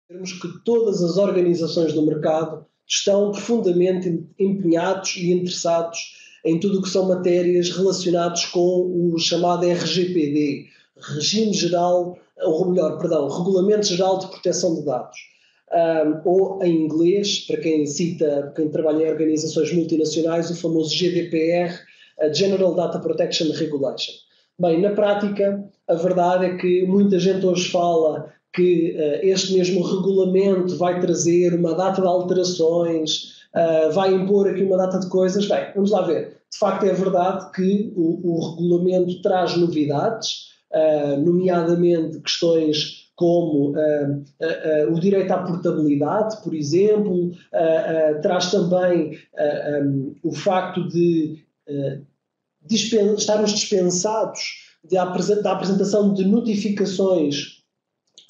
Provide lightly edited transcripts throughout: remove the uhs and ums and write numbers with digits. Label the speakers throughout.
Speaker 1: Temos que todas as organizações do mercado estão profundamente empenhados e interessados em tudo o que são matérias relacionadas com o chamado RGPD, Regulamento Geral de Proteção de Dados. Ou em inglês, para quem trabalha em organizações multinacionais, o famoso GDPR, General Data Protection Regulation. Bem, na prática, a verdade é que muita gente hoje fala que este mesmo regulamento vai trazer uma data de alterações, vai impor aqui uma data de coisas. Bem, vamos lá ver. De facto, é verdade que o regulamento traz novidades, nomeadamente questões como o direito à portabilidade, por exemplo, traz também o facto de estarmos dispensados da apresentação de notificações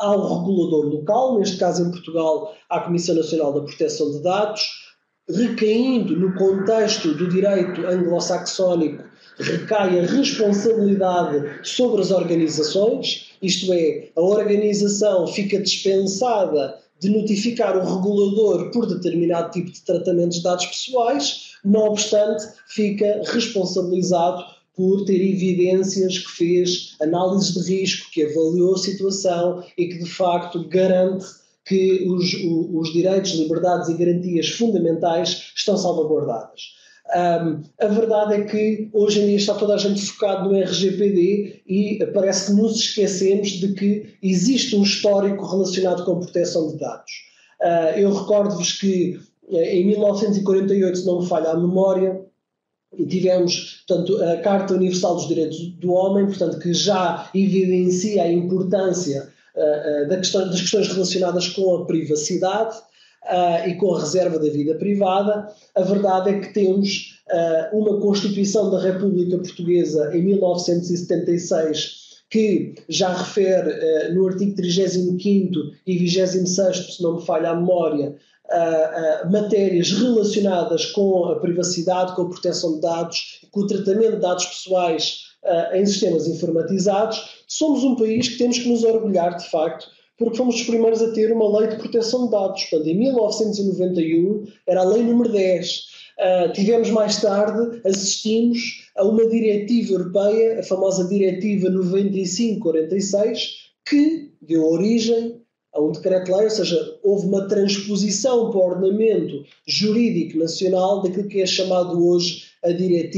Speaker 1: ao regulador local, neste caso em Portugal, à Comissão Nacional da Proteção de Dados, recaindo no contexto do direito anglo-saxónico, recai a responsabilidade sobre as organizações, isto é, a organização fica dispensada de notificar o regulador por determinado tipo de tratamento de dados pessoais, não obstante, fica responsabilizado por ter evidências que fez análises de risco, que avaliou a situação e que de facto garante que os direitos, liberdades e garantias fundamentais estão salvaguardadas. A verdade é que hoje em dia está toda a gente focado no RGPD e parece que nos esquecemos de que existe um histórico relacionado com a proteção de dados. Eu recordo-vos que em 1948, se não me falha a memória, tivemos, portanto, a Carta Universal dos Direitos do Homem, portanto, que já evidencia a importância das questões relacionadas com a privacidade e com a reserva da vida privada. A verdade é que temos uma Constituição da República Portuguesa em 1976 que já refere no artigo 35º e 26º, se não me falha a memória, matérias relacionadas com a privacidade, com a proteção de dados, com o tratamento de dados pessoais em sistemas informatizados. Somos um país que temos que nos orgulhar, de facto, porque fomos os primeiros a ter uma lei de proteção de dados. Portanto, em 1991 era a lei número 10. Tivemos mais tarde, assistimos a uma diretiva europeia, a famosa diretiva 95/46, que deu origem a um decreto-lei, ou seja, houve uma transposição para o ordenamento jurídico nacional daquilo que é chamado hoje a lei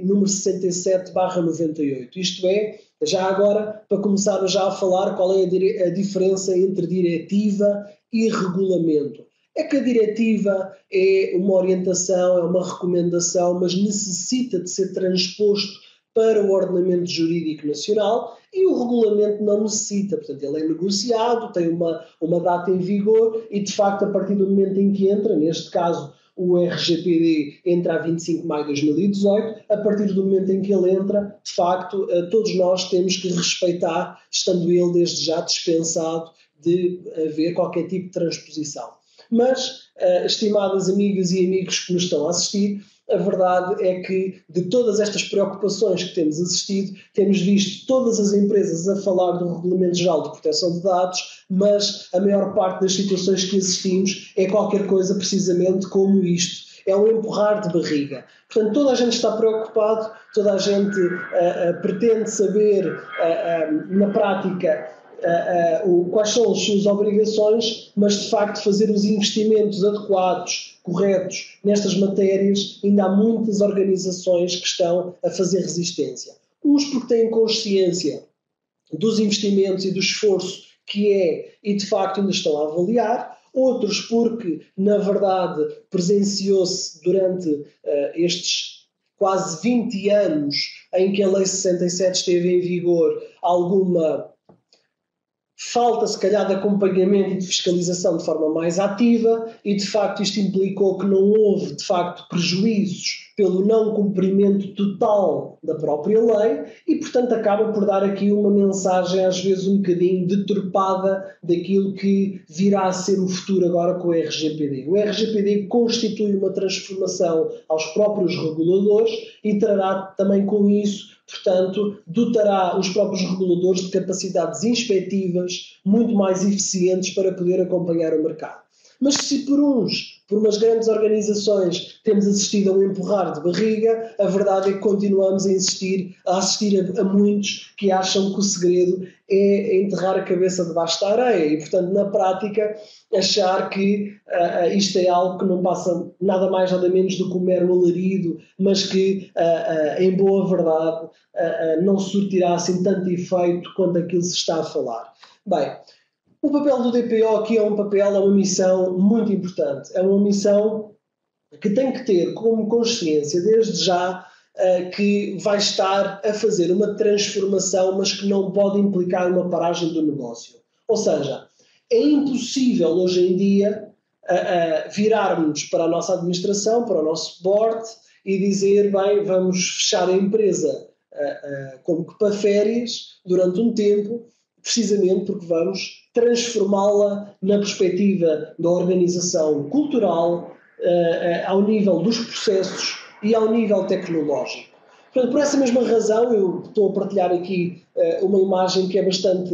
Speaker 1: número 67/98. Isto é, já agora, para começar já a falar qual é a diferença entre diretiva e regulamento. É que a diretiva é uma orientação, é uma recomendação, mas necessita de ser transposto para o ordenamento jurídico nacional e o regulamento não necessita. Portanto, ele é negociado, tem uma data em vigor e, de facto, a partir do momento em que entra, neste caso, o RGPD entra a 25 de maio de 2018, a partir do momento em que ele entra, de facto, todos nós temos que respeitar, estando ele desde já dispensado de haver qualquer tipo de transposição. Mas, estimadas amigas e amigos que nos estão a assistir, a verdade é que de todas estas preocupações que temos assistido, temos visto todas as empresas a falar do Regulamento Geral de Proteção de Dados, mas a maior parte das situações que assistimos é qualquer coisa precisamente como isto. É um empurrar de barriga. Portanto, toda a gente está preocupado, toda a gente pretende saber, na prática, quais são as suas obrigações, mas de facto fazer os investimentos adequados, corretos nestas matérias, ainda há muitas organizações que estão a fazer resistência. Uns porque têm consciência dos investimentos e do esforço que é e de facto ainda estão a avaliar, outros porque na verdade presenciou-se durante estes quase 20 anos em que a Lei 67 esteve em vigor alguma falta, se calhar, de acompanhamento e de fiscalização de forma mais ativa e, de facto, isto implicou que não houve, de facto, prejuízos pelo não cumprimento total da própria lei e, portanto, acaba por dar aqui uma mensagem, às vezes, um bocadinho deturpada daquilo que virá a ser o futuro agora com o RGPD. O RGPD constitui uma transformação aos próprios reguladores e trará também com isso portanto, dotará os próprios reguladores de capacidades inspectivas muito mais eficientes para poder acompanhar o mercado. Mas se por umas grandes organizações, temos assistido a um empurrar de barriga, a verdade é que continuamos a assistir a muitos que acham que o segredo é enterrar a cabeça debaixo da areia e, portanto, na prática, achar que isto é algo que não passa nada mais nada menos do que um mero alarido, mas que, em boa verdade, não surtirá assim tanto efeito quanto aquilo se está a falar. Bem, o papel do DPO aqui é uma missão muito importante. É uma missão que tem que ter como consciência, desde já, que vai estar a fazer uma transformação, mas que não pode implicar uma paragem do negócio. Ou seja, é impossível hoje em dia virarmos para a nossa administração, para o nosso board e dizer, bem, vamos fechar a empresa como que para férias durante um tempo, precisamente porque vamos transformá-la na perspectiva da organização cultural, ao nível dos processos e ao nível tecnológico. Portanto, por essa mesma razão, eu estou a partilhar aqui uma imagem que é bastante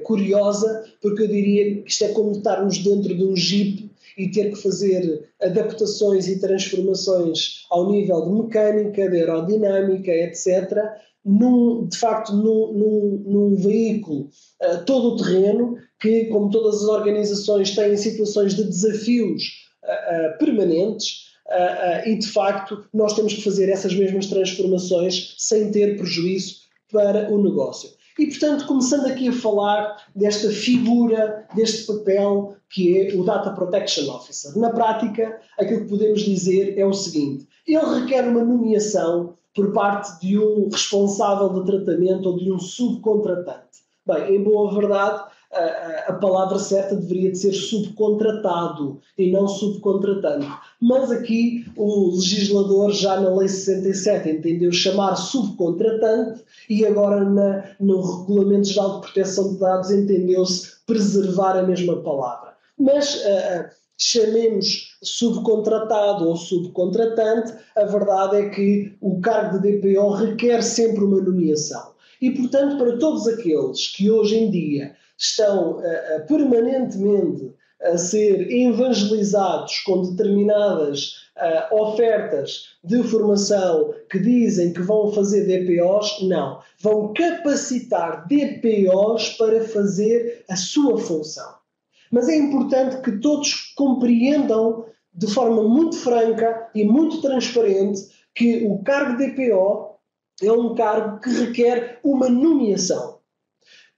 Speaker 1: curiosa, porque eu diria que isto é como estarmos dentro de um Jeep e ter que fazer adaptações e transformações ao nível de mecânica, de aerodinâmica, etc., num veículo todo o terreno que, como todas as organizações, têm situações de desafios permanentes e, de facto, nós temos que fazer essas mesmas transformações sem ter prejuízo para o negócio. E, portanto, começando aqui a falar desta figura, deste papel que é o Data Protection Officer. Na prática, aquilo que podemos dizer é o seguinte: ele requer uma nomeação por parte de um responsável de tratamento ou de um subcontratante. Bem, em boa verdade, a palavra certa deveria de ser subcontratado e não subcontratante. Mas aqui o legislador, já na Lei 67, entendeu chamar subcontratante e agora no Regulamento Geral de Proteção de Dados entendeu-se preservar a mesma palavra. Mas chamemos subcontratado ou subcontratante, a verdade é que o cargo de DPO requer sempre uma nomeação. E, portanto, para todos aqueles que hoje em dia estão permanentemente a ser evangelizados com determinadas ofertas de formação que dizem que vão fazer DPOs, não. Vão capacitar DPOs para fazer a sua função. Mas é importante que todos compreendam de forma muito franca e muito transparente que o cargo de DPO é um cargo que requer uma nomeação.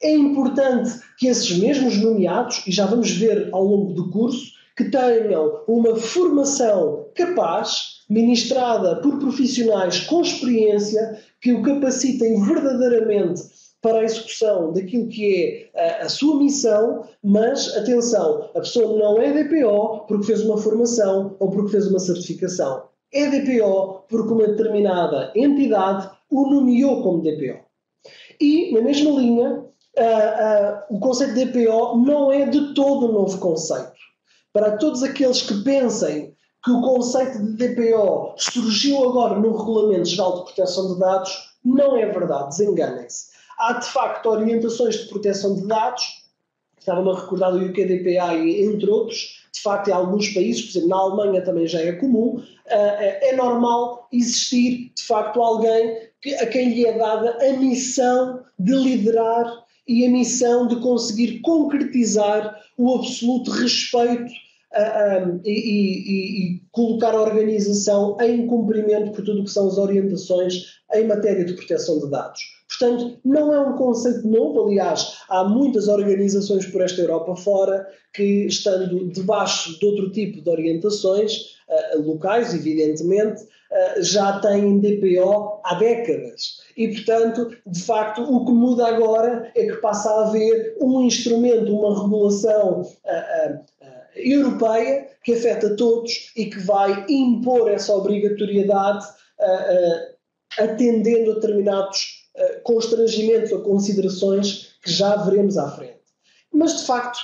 Speaker 1: É importante que esses mesmos nomeados, e já vamos ver ao longo do curso, que tenham uma formação capaz, ministrada por profissionais com experiência, que o capacitem verdadeiramente para a execução daquilo que é a sua missão, mas, atenção, a pessoa não é DPO porque fez uma formação ou porque fez uma certificação. É DPO porque uma determinada entidade o nomeou como DPO. E, na mesma linha, o conceito de DPO não é de todo um novo conceito. Para todos aqueles que pensem que o conceito de DPO surgiu agora no Regulamento Geral de Proteção de Dados, não é verdade, desenganem-se. Há, de facto, orientações de proteção de dados, estava-me a recordar do UKDPA e entre outros, de facto, em alguns países, por exemplo, na Alemanha também já é comum, é normal existir, de facto, alguém a quem lhe é dada a missão de liderar e a missão de conseguir concretizar o absoluto respeito e colocar a organização em cumprimento por tudo o que são as orientações em matéria de proteção de dados. Portanto, não é um conceito novo. Aliás, há muitas organizações por esta Europa fora que, estando debaixo de outro tipo de orientações, locais, evidentemente, já têm DPO há décadas. E, portanto, de facto, o que muda agora é que passa a haver um instrumento, uma regulação europeia que afeta todos e que vai impor essa obrigatoriedade atendendo a determinados constrangimentos ou considerações que já veremos à frente. Mas, de facto,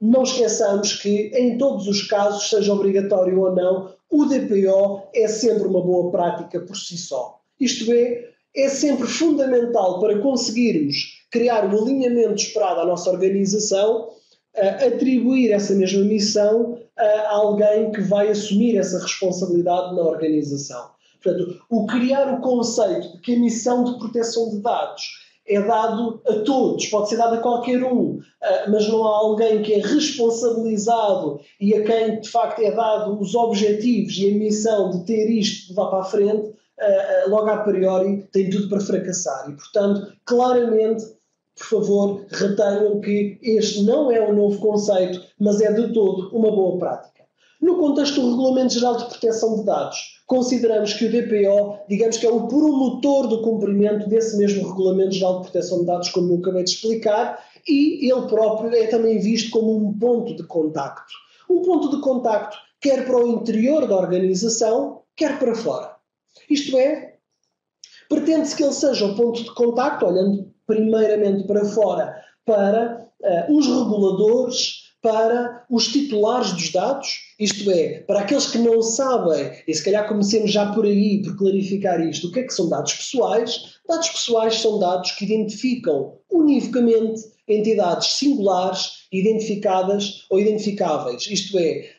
Speaker 1: não esqueçamos que, em todos os casos, seja obrigatório ou não, o DPO é sempre uma boa prática por si só. Isto é, é sempre fundamental para conseguirmos criar o alinhamento esperado à nossa organização, atribuir essa mesma missão a alguém que vai assumir essa responsabilidade na organização. Portanto, o criar o conceito de que a missão de proteção de dados é dado a todos, pode ser dado a qualquer um, mas não há alguém que é responsabilizado e a quem de facto é dado os objetivos e a missão de ter isto de levar para a frente, logo a priori tem tudo para fracassar. E, portanto, claramente, por favor, retenham que este não é um novo conceito, mas é de todo uma boa prática. No contexto do Regulamento Geral de Proteção de Dados, consideramos que o DPO, digamos que é o promotor do cumprimento desse mesmo Regulamento Geral de Proteção de Dados, como eu acabei de explicar, e ele próprio é também visto como um ponto de contacto. Um ponto de contacto quer para o interior da organização, quer para fora. Isto é, pretende-se que ele seja o ponto de contacto, olhando primeiramente para fora, para os reguladores, para os titulares dos dados, isto é, para aqueles que não sabem, e se calhar comecemos já por aí, por clarificar isto, o que é que são dados pessoais? Dados pessoais são dados que identificam univocamente entidades singulares, identificadas ou identificáveis. Isto é,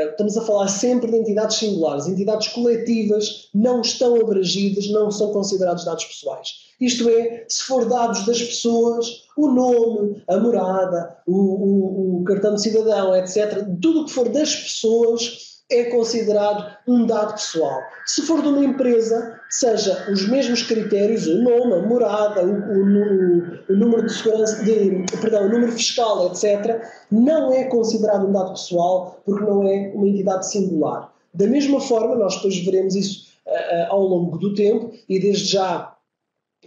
Speaker 1: estamos a falar sempre de entidades singulares. Entidades coletivas não estão abrangidas, não são considerados dados pessoais. Isto é, se for dados das pessoas, o nome, a morada, o cartão de cidadão, etc., tudo o que for das pessoas é considerado um dado pessoal. Se for de uma empresa, seja os mesmos critérios, o nome, a morada, o número de segurança, o número fiscal, etc., não é considerado um dado pessoal porque não é uma entidade singular. Da mesma forma, nós depois veremos isso ao longo do tempo e desde já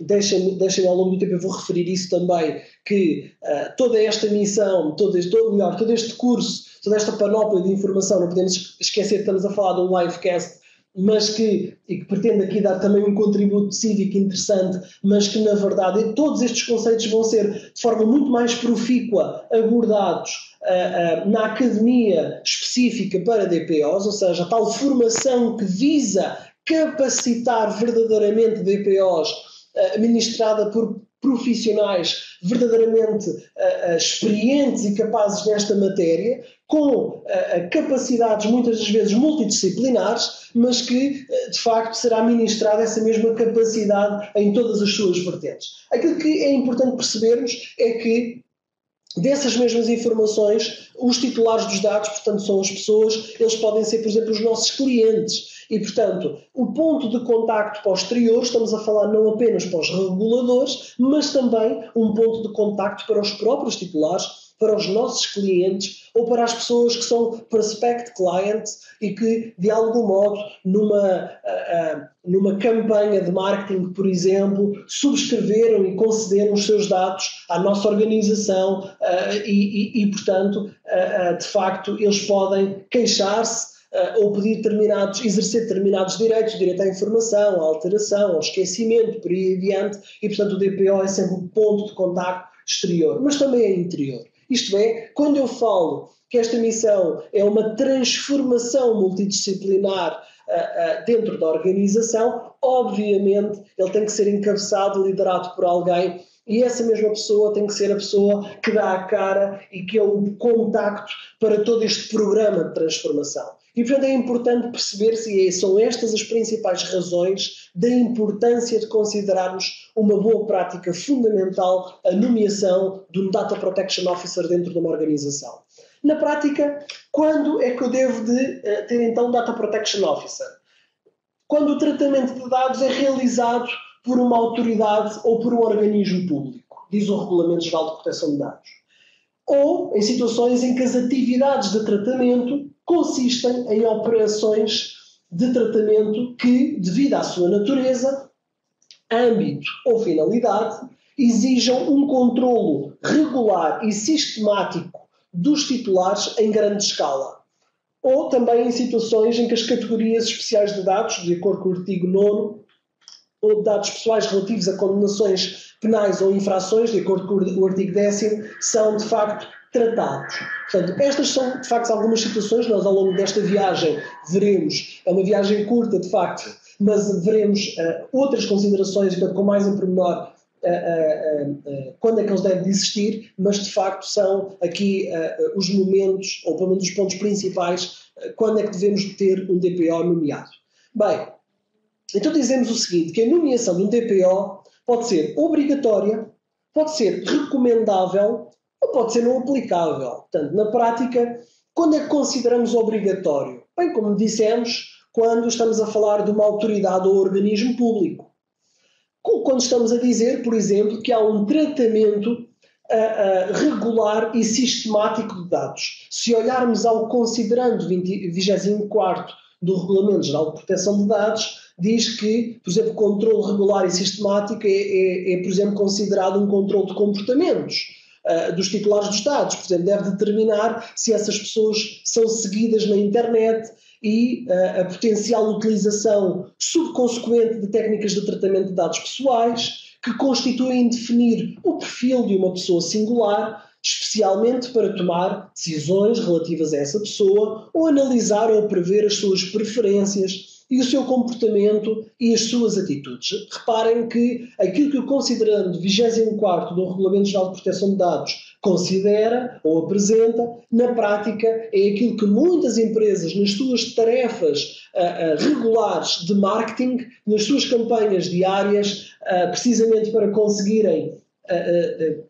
Speaker 1: deixem ao longo do tempo, eu vou referir isso também, que toda esta missão, todo este curso, toda esta panóplia de informação, não podemos esquecer que estamos a falar de um livecast, mas que pretende aqui dar também um contributo cívico interessante, mas que na verdade todos estes conceitos vão ser de forma muito mais profícua abordados na academia específica para DPOs, ou seja, a tal formação que visa capacitar verdadeiramente DPOs administrada por profissionais verdadeiramente experientes e capazes nesta matéria, com capacidades muitas das vezes multidisciplinares, mas que de facto será ministrada essa mesma capacidade em todas as suas vertentes. Aquilo que é importante percebermos é que dessas mesmas informações, os titulares dos dados, portanto, são as pessoas, eles podem ser, por exemplo, os nossos clientes. E, portanto, o ponto de contacto posterior, estamos a falar não apenas para os reguladores, mas também um ponto de contacto para os próprios titulares, para os nossos clientes ou para as pessoas que são prospect clients e que, de algum modo, numa campanha de marketing, por exemplo, subscreveram e concederam os seus dados à nossa organização portanto, de facto, eles podem queixar-se ou pedir exercer determinados direitos, direito à informação, à alteração, ao esquecimento, por aí adiante, e portanto o DPO é sempre um ponto de contacto exterior, mas também é interior. Isto é, quando eu falo que esta missão é uma transformação multidisciplinar dentro da organização, obviamente ele tem que ser encabeçado, liderado por alguém, e essa mesma pessoa tem que ser a pessoa que dá a cara e que é o contacto para todo este programa de transformação. E, portanto, é importante perceber se são estas as principais razões da importância de considerarmos uma boa prática fundamental a nomeação de um Data Protection Officer dentro de uma organização. Na prática, quando é que eu devo de ter então um Data Protection Officer? Quando o tratamento de dados é realizado por uma autoridade ou por um organismo público, diz o Regulamento Geral de Proteção de Dados. Ou em situações em que as atividades de tratamento consistem em operações de tratamento que, devido à sua natureza, âmbito ou finalidade, exijam um controlo regular e sistemático dos titulares em grande escala. Ou também em situações em que as categorias especiais de dados, de acordo com o artigo 9º, ou de dados pessoais relativos a condenações penais ou infrações, de acordo com o artigo 10º, são de facto tratados. Portanto, estas são de facto algumas situações, nós ao longo desta viagem veremos, é uma viagem curta de facto, mas veremos outras considerações, portanto, com mais em pormenor, quando é que eles devem existir, mas de facto são aqui os momentos, ou pelo menos os pontos principais, quando é que devemos ter um DPO nomeado. Bem, então dizemos o seguinte, que a nomeação de um DPO pode ser obrigatória, pode ser recomendável ou pode ser não aplicável. Portanto, na prática, quando é que consideramos obrigatório? Bem, como dissemos, quando estamos a falar de uma autoridade ou organismo público. Quando estamos a dizer, por exemplo, que há um tratamento regular e sistemático de dados. Se olharmos ao considerando 24º do Regulamento Geral de Proteção de Dados, diz que, por exemplo, controle regular e sistemático é, por exemplo, considerado um controle de comportamentos dos titulares dos dados. Por exemplo, deve determinar se essas pessoas são seguidas na internet e a potencial utilização subconsequente de técnicas de tratamento de dados pessoais que constituem definir o perfil de uma pessoa singular, especialmente para tomar decisões relativas a essa pessoa ou analisar ou prever as suas preferências e o seu comportamento e as suas atitudes. Reparem que aquilo que o considerando 24º do Regulamento Geral de Proteção de Dados considera ou apresenta, na prática, é aquilo que muitas empresas, nas suas tarefas regulares de marketing, nas suas campanhas diárias, precisamente para conseguirem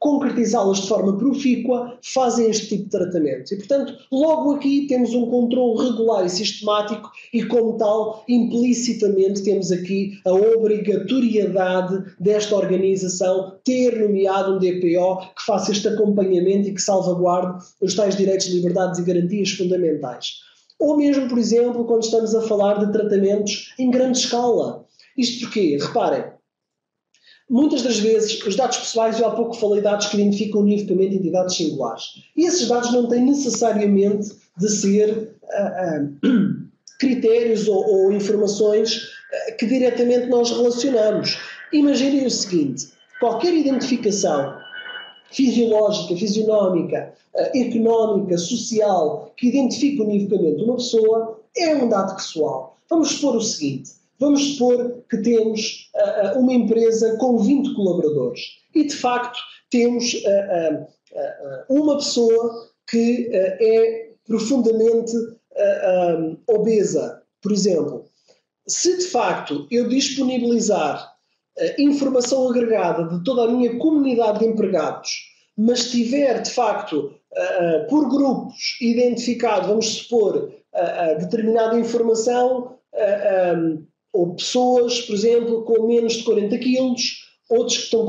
Speaker 1: concretizá-las de forma profícua, fazem este tipo de tratamento. E, portanto, logo aqui temos um controle regular e sistemático e, como tal, implicitamente temos aqui a obrigatoriedade desta organização ter nomeado um DPO que faça este acompanhamento e que salvaguarde os tais direitos, liberdades e garantias fundamentais. Ou mesmo, por exemplo, quando estamos a falar de tratamentos em grande escala. Isto porquê? Reparem, muitas das vezes, os dados pessoais, eu há pouco falei de dados que identificam unicamente entidades singulares. E esses dados não têm necessariamente de ser critérios ou informações que diretamente nós relacionamos. Imaginem o seguinte, qualquer identificação fisiológica, fisionómica, económica, social, que identifica unicamente uma pessoa, é um dado pessoal. Vamos supor o seguinte, vamos supor que temos uma empresa com 20 colaboradores e, de facto, temos uma pessoa que é profundamente obesa, por exemplo. Se, de facto, eu disponibilizar informação agregada de toda a minha comunidade de empregados, mas tiver, de facto, por grupos identificado, vamos supor, determinada informação, ou pessoas, por exemplo, com menos de 40 quilos, outros que estão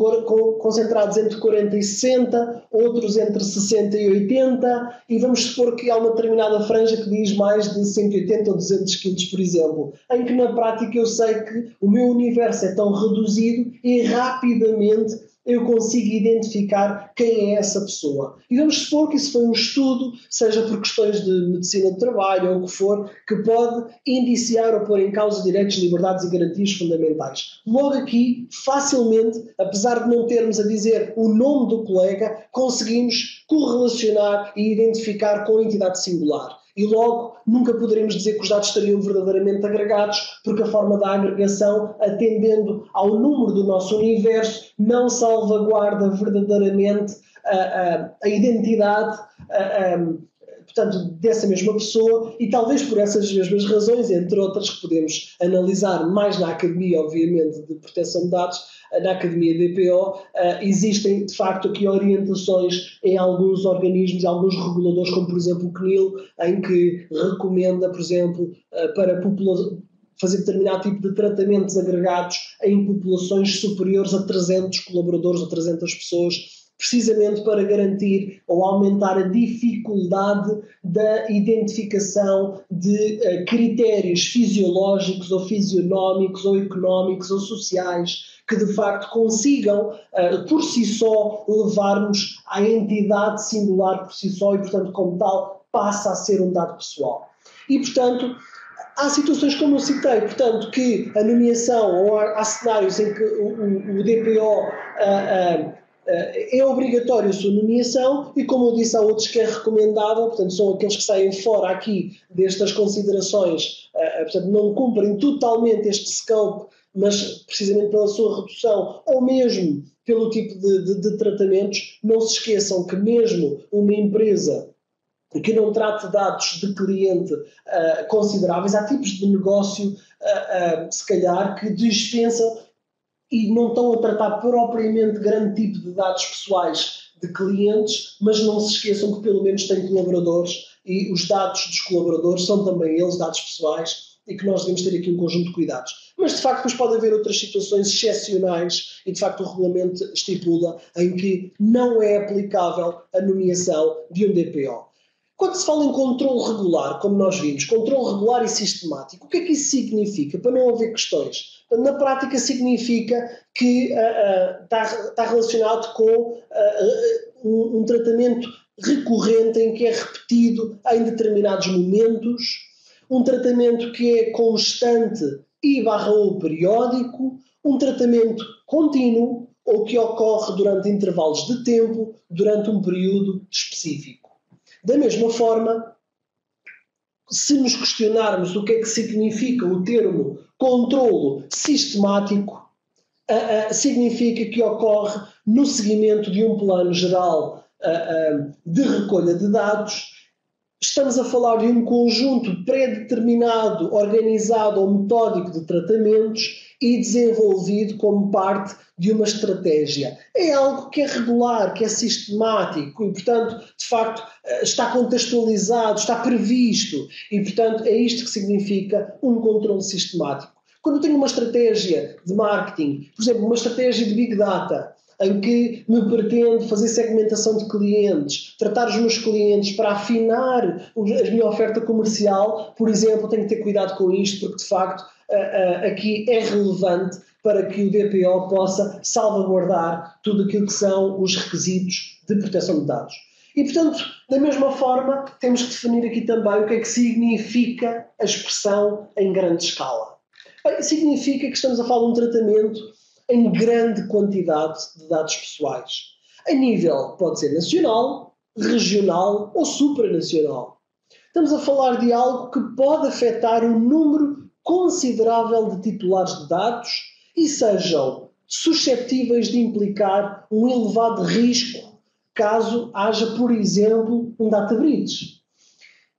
Speaker 1: concentrados entre 40 e 60, outros entre 60 e 80, e vamos supor que há uma determinada franja que diz mais de 180 ou 200 quilos, por exemplo, em que na prática eu sei que o meu universo é tão reduzido e rapidamente eu consigo identificar quem é essa pessoa. E vamos supor que isso foi um estudo, seja por questões de medicina de trabalho ou o que for, que pode indiciar ou pôr em causa direitos, liberdades e garantias fundamentais. Logo aqui, facilmente, apesar de não termos a dizer o nome do colega, conseguimos correlacionar e identificar com a entidade singular. E logo nunca poderemos dizer que os dados estariam verdadeiramente agregados, porque a forma da agregação, atendendo ao número do nosso universo, não salvaguarda verdadeiramente a identidade portanto, dessa mesma pessoa, e talvez por essas mesmas razões, entre outras que podemos analisar mais na Academia, obviamente, de Proteção de Dados, na Academia DPO, existem de facto aqui orientações em alguns organismos, alguns reguladores, como por exemplo o CNIL, em que recomenda, por exemplo, para fazer determinado tipo de tratamentos agregados em populações superiores a 300 colaboradores ou 300 pessoas, precisamente para garantir ou aumentar a dificuldade da identificação de critérios fisiológicos ou fisionómicos ou económicos ou sociais que de facto consigam por si só levar-nos à entidade singular por si só e, portanto, como tal, passa a ser um dado pessoal. E, portanto, há situações como eu citei, portanto, que a nomeação, ou há cenários em que o DPO é obrigatório a sua nomeação e, como eu disse, há outros que é recomendável, portanto, são aqueles que saem fora aqui destas considerações, portanto, não cumprem totalmente este scope, mas precisamente pela sua redução ou mesmo pelo tipo de tratamentos. Não se esqueçam que mesmo uma empresa que não trate dados de cliente consideráveis, há tipos de negócio, se calhar, que dispensam e não estão a tratar propriamente grande tipo de dados pessoais de clientes, mas não se esqueçam que pelo menos têm colaboradores e os dados dos colaboradores são também eles dados pessoais e que nós devemos ter aqui um conjunto de cuidados. Mas de facto depois pode haver outras situações excepcionais e de facto o regulamento estipula em que não é aplicável a nomeação de um DPO. Quando se fala em controle regular, como nós vimos, controle regular e sistemático, o que é que isso significa? Para não haver questões. Na prática significa que está relacionado com um tratamento recorrente em que é repetido em determinados momentos, um tratamento que é constante ou periódico, um tratamento contínuo ou que ocorre durante intervalos de tempo, durante um período específico. Da mesma forma, se nos questionarmos o que é que significa o termo controlo sistemático, significa que ocorre no seguimento de um plano geral de recolha de dados. Estamos a falar de um conjunto pré-determinado, organizado ou metódico de tratamentos e desenvolvido como parte de uma estratégia. É algo que é regular, que é sistemático e, portanto, de facto, está contextualizado, está previsto e, portanto, é isto que significa um controle sistemático. Quando eu tenho uma estratégia de marketing, por exemplo, uma estratégia de Big Data, em que me pretendo fazer segmentação de clientes, tratar os meus clientes para afinar a minha oferta comercial, por exemplo, tenho que ter cuidado com isto, porque de facto aqui é relevante para que o DPO possa salvaguardar tudo aquilo que são os requisitos de proteção de dados. E, portanto, da mesma forma, temos que definir aqui também o que é que significa a expressão em grande escala. Bem, significa que estamos a falar de um tratamento em grande quantidade de dados pessoais. A nível, pode ser nacional, regional ou supranacional. Estamos a falar de algo que pode afetar um número considerável de titulares de dados e sejam suscetíveis de implicar um elevado risco caso haja, por exemplo, um data breach.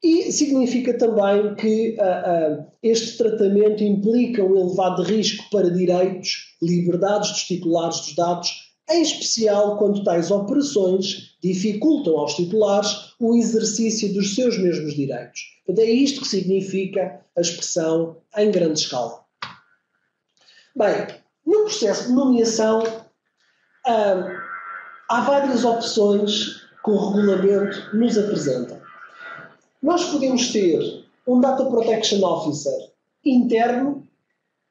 Speaker 1: E significa também que este tratamento implica um elevado risco para direitos, liberdades dos titulares dos dados, em especial quando tais operações dificultam aos titulares o exercício dos seus mesmos direitos. Portanto, é isto que significa a expressão em grande escala. Bem, no processo de nomeação há várias opções que o regulamento nos apresenta. Nós podemos ter um Data Protection Officer interno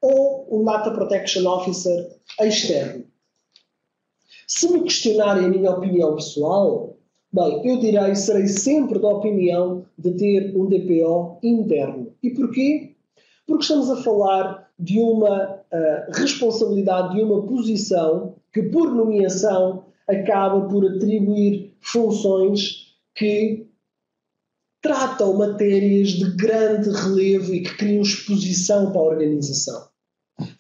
Speaker 1: ou um Data Protection Officer externo. Se me questionarem a minha opinião pessoal, bem, eu direi, serei sempre da opinião de ter um DPO interno. E porquê? Porque estamos a falar de uma responsabilidade, de uma posição que, por nomeação, acaba por atribuir funções que tratam matérias de grande relevo e que criam exposição para a organização.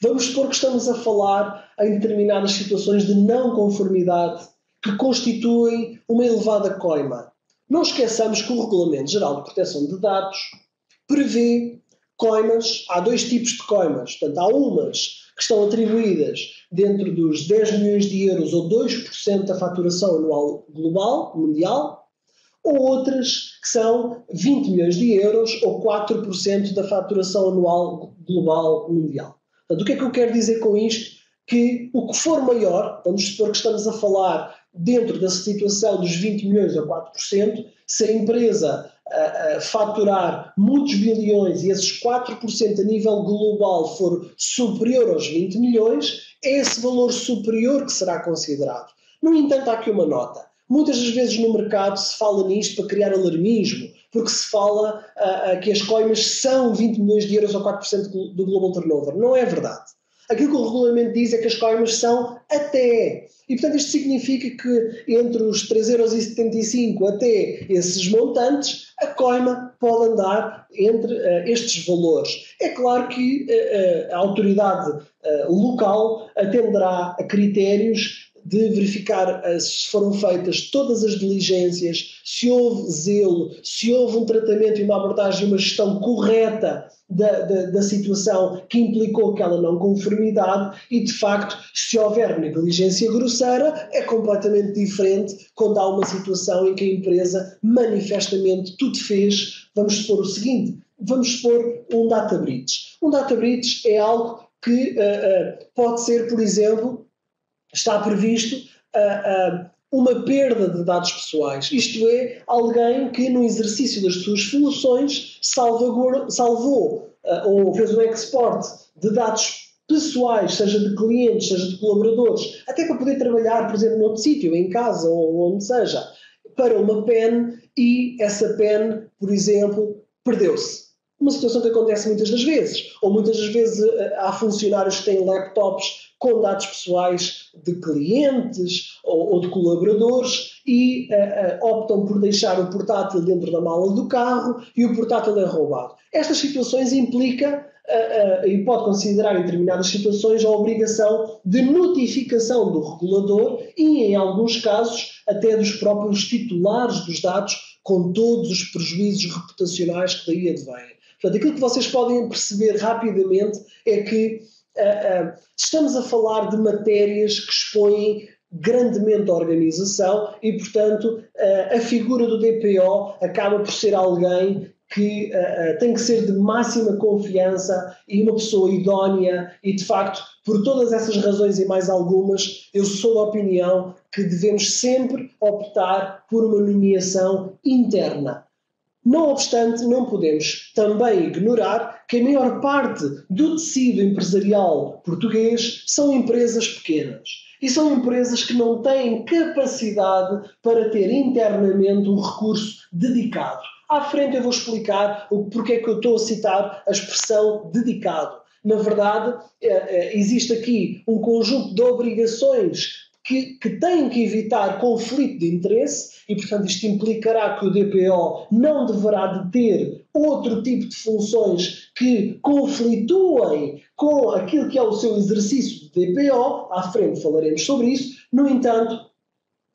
Speaker 1: Vamos supor que estamos a falar em determinadas situações de não conformidade que constituem uma elevada coima. Não esqueçamos que o Regulamento Geral de Proteção de Dados prevê coimas. Há dois tipos de coimas. Portanto, há umas que estão atribuídas dentro dos 10 milhões de euros ou 2% da faturação anual global, mundial, ou outras que são 20 milhões de euros ou 4% da faturação anual global mundial. Portanto, o que é que eu quero dizer com isto? Que o que for maior, vamos supor que estamos a falar dentro da situação dos 20 milhões ou 4%, se a empresa faturar muitos bilhões e esses 4% a nível global for superior aos 20 milhões, é esse valor superior que será considerado. No entanto, há aqui uma nota. Muitas das vezes no mercado se fala nisto para criar alarmismo, porque se fala que as coimas são 20 milhões de euros ou 4% do global turnover. Não é verdade. Aquilo que o regulamento diz é que as coimas são até. E, portanto, isto significa que entre os 3,75 € até esses montantes, a coima pode andar entre estes valores. É claro que a autoridade local atenderá a critérios de verificar se foram feitas todas as diligências, se houve zelo, se houve um tratamento e uma abordagem e uma gestão correta da situação que implicou aquela não conformidade e, de facto, se houver negligência grosseira, é completamente diferente quando há uma situação em que a empresa manifestamente tudo fez. Vamos supor o seguinte, vamos supor um data breach. Um data breach é algo que pode ser, por exemplo, está previsto uma perda de dados pessoais. Isto é, alguém que no exercício das suas funções salvou ou fez um export de dados pessoais, seja de clientes, seja de colaboradores, até para poder trabalhar, por exemplo, noutro sítio, em casa ou onde seja, para uma PEN e essa PEN, por exemplo, perdeu-se. Uma situação que acontece muitas das vezes. Ou muitas das vezes há funcionários que têm laptops com dados pessoais de clientes ou de colaboradores e optam por deixar o portátil dentro da mala do carro e o portátil é roubado. Estas situações implicam e pode considerar em determinadas situações a obrigação de notificação do regulador e, em alguns casos, até dos próprios titulares dos dados, com todos os prejuízos reputacionais que daí advêm. Portanto, aquilo que vocês podem perceber rapidamente é que estamos a falar de matérias que expõem grandemente a organização e, portanto, a figura do DPO acaba por ser alguém que tem que ser de máxima confiança e uma pessoa idónea e, de facto, por todas essas razões e mais algumas, eu sou da opinião que devemos sempre optar por uma nomeação interna. Não obstante, não podemos também ignorar que a maior parte do tecido empresarial português são empresas pequenas. E são empresas que não têm capacidade para ter internamente um recurso dedicado. À frente eu vou explicar porque é que eu estou a citar a expressão dedicado. Na verdade, existe aqui um conjunto de obrigações que têm que evitar conflito de interesse e, portanto, isto implicará que o DPO não deverá de ter outro tipo de funções que conflituem com aquilo que é o seu exercício de DPO. À frente falaremos sobre isso. No entanto,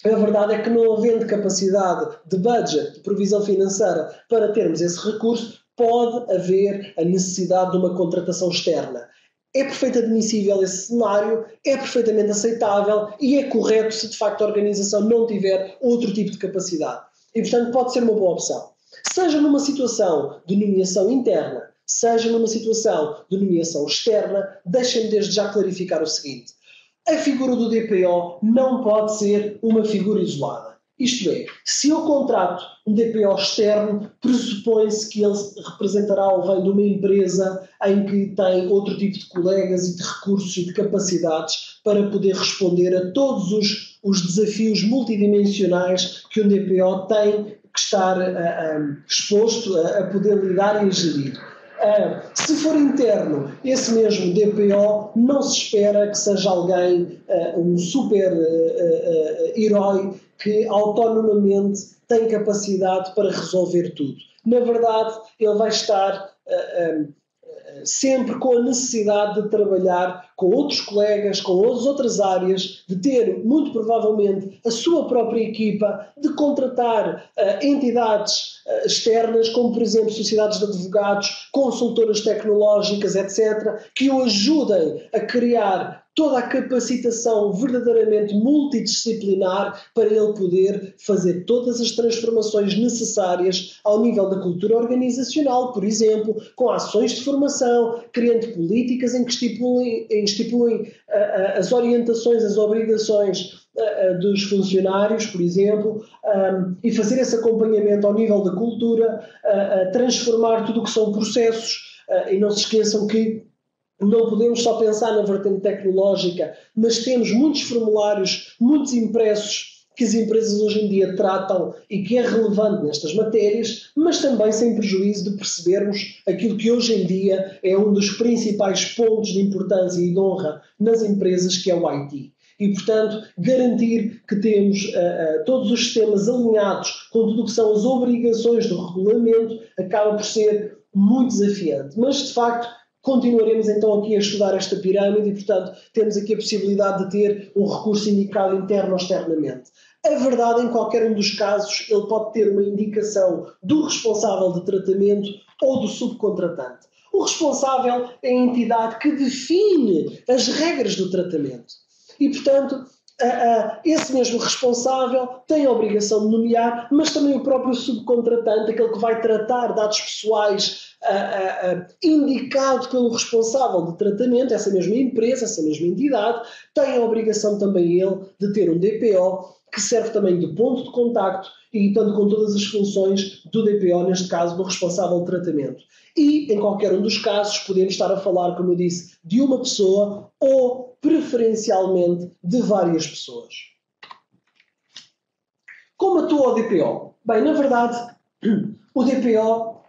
Speaker 1: a verdade é que não havendo capacidade de budget, de provisão financeira para termos esse recurso, pode haver a necessidade de uma contratação externa. É perfeitamente admissível esse cenário, é perfeitamente aceitável e é correto se de facto a organização não tiver outro tipo de capacidade. E, portanto, pode ser uma boa opção. Seja numa situação de nomeação interna, seja numa situação de nomeação externa, deixem-me desde já clarificar o seguinte. A figura do DPO não pode ser uma figura isolada. Isto é, se eu contrato um DPO externo, pressupõe-se que ele representará ou vem de uma empresa em que tem outro tipo de colegas e de recursos e de capacidades para poder responder a todos os desafios multidimensionais que um DPO tem que estar exposto a poder lidar e a gerir. Se for interno, esse mesmo DPO não se espera que seja alguém, um super herói que autonomamente tem capacidade para resolver tudo. Na verdade, ele vai estar sempre com a necessidade de trabalhar com outros colegas, com as outras áreas, de ter, muito provavelmente, a sua própria equipa, de contratar entidades externas, como, por exemplo, sociedades de advogados, consultoras tecnológicas, etc., que o ajudem a criar toda a capacitação verdadeiramente multidisciplinar para ele poder fazer todas as transformações necessárias ao nível da cultura organizacional, por exemplo, com ações de formação, criando políticas em que estipulem as orientações, as obrigações dos funcionários, por exemplo, e fazer esse acompanhamento ao nível da cultura, transformar tudo o que são processos, e não se esqueçam que não podemos só pensar na vertente tecnológica, mas temos muitos formulários, muitos impressos que as empresas hoje em dia tratam e que é relevante nestas matérias, mas também sem prejuízo de percebermos aquilo que hoje em dia é um dos principais pontos de importância e de honra nas empresas, que é o IT. E, portanto, garantir que temos todos os sistemas alinhados com tudo o que são as obrigações do regulamento acaba por ser muito desafiante. Mas, de facto, continuaremos então aqui a estudar esta pirâmide e, portanto, temos aqui a possibilidade de ter um recurso indicado interno ou externamente. A verdade, em qualquer um dos casos, ele pode ter uma indicação do responsável de tratamento ou do subcontratante. O responsável é a entidade que define as regras do tratamento. E, portanto, esse mesmo responsável tem a obrigação de nomear, mas também o próprio subcontratante, aquele que vai tratar dados pessoais indicado pelo responsável de tratamento, essa mesma empresa, essa mesma entidade, tem a obrigação também ele de ter um DPO, que serve também de ponto de contacto e, portanto, com todas as funções do DPO, neste caso, do responsável de tratamento. E, em qualquer um dos casos, podemos estar a falar, como eu disse, de uma pessoa ou, preferencialmente, de várias pessoas. Como atua o DPO? Bem, na verdade, o DPO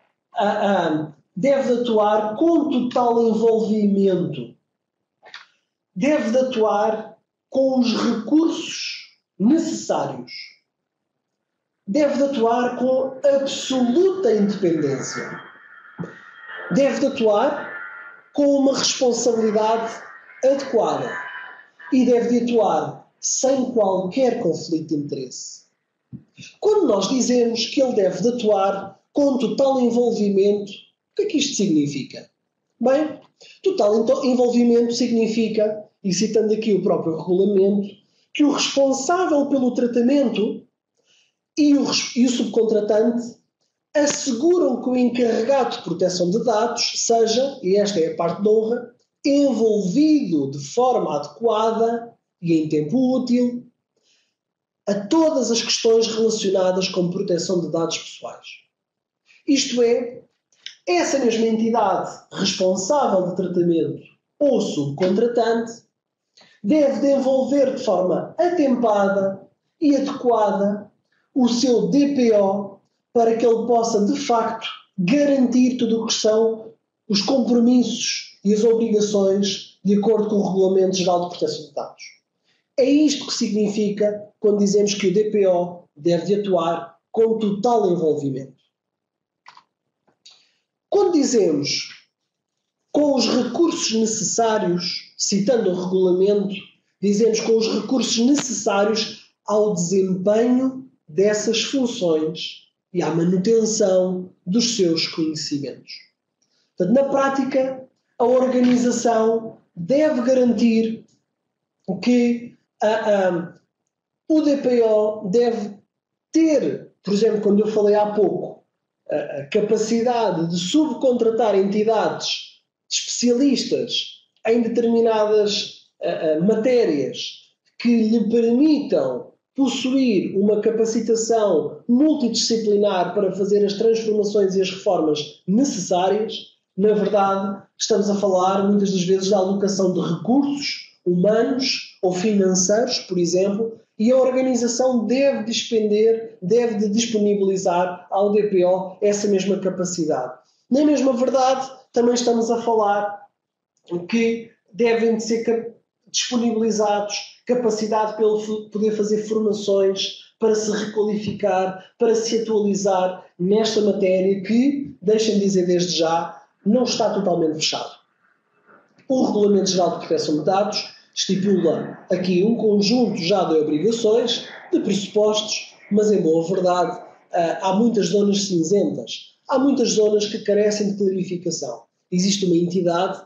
Speaker 1: deve atuar com total envolvimento. Deve atuar com os recursos necessários. Deve atuar com absoluta independência. Deve atuar com uma responsabilidade adequada e deve atuar sem qualquer conflito de interesse. Quando nós dizemos que ele deve atuar com total envolvimento, o que é que isto significa? Bem, total envolvimento significa, e citando aqui o próprio regulamento, que o responsável pelo tratamento e o subcontratante asseguram que o encarregado de proteção de dados seja, e esta é a parte da honra, envolvido de forma adequada e em tempo útil a todas as questões relacionadas com proteção de dados pessoais. Isto é, essa mesma entidade responsável de tratamento ou subcontratante deve desenvolver de forma atempada e adequada o seu DPO para que ele possa, de facto, garantir tudo o que são os compromissos e as obrigações de acordo com o Regulamento Geral de Proteção de Dados. É isto que significa quando dizemos que o DPO deve atuar com total envolvimento. Quando dizemos com os recursos necessários, citando o regulamento, dizemos com os recursos necessários ao desempenho dessas funções e à manutenção dos seus conhecimentos. Portanto, na prática, a organização deve garantir que o DPO deve ter, por exemplo, quando eu falei há pouco, a capacidade de subcontratar entidades especialistas em determinadas matérias que lhe permitam possuir uma capacitação multidisciplinar para fazer as transformações e as reformas necessárias. Na verdade, estamos a falar muitas das vezes da alocação de recursos humanos ou financeiros, por exemplo, e a organização deve disponibilizar ao DPO essa mesma capacidade. Na mesma verdade, também estamos a falar que devem ser disponibilizados capacidade para ele poder fazer formações, para se requalificar, para se atualizar nesta matéria que, deixem-me dizer desde já, não está totalmente fechado. O Regulamento Geral de Proteção de Dados estipula aqui um conjunto já de obrigações, de pressupostos, mas em boa verdade há muitas zonas cinzentas, há muitas zonas que carecem de clarificação. Existe uma entidade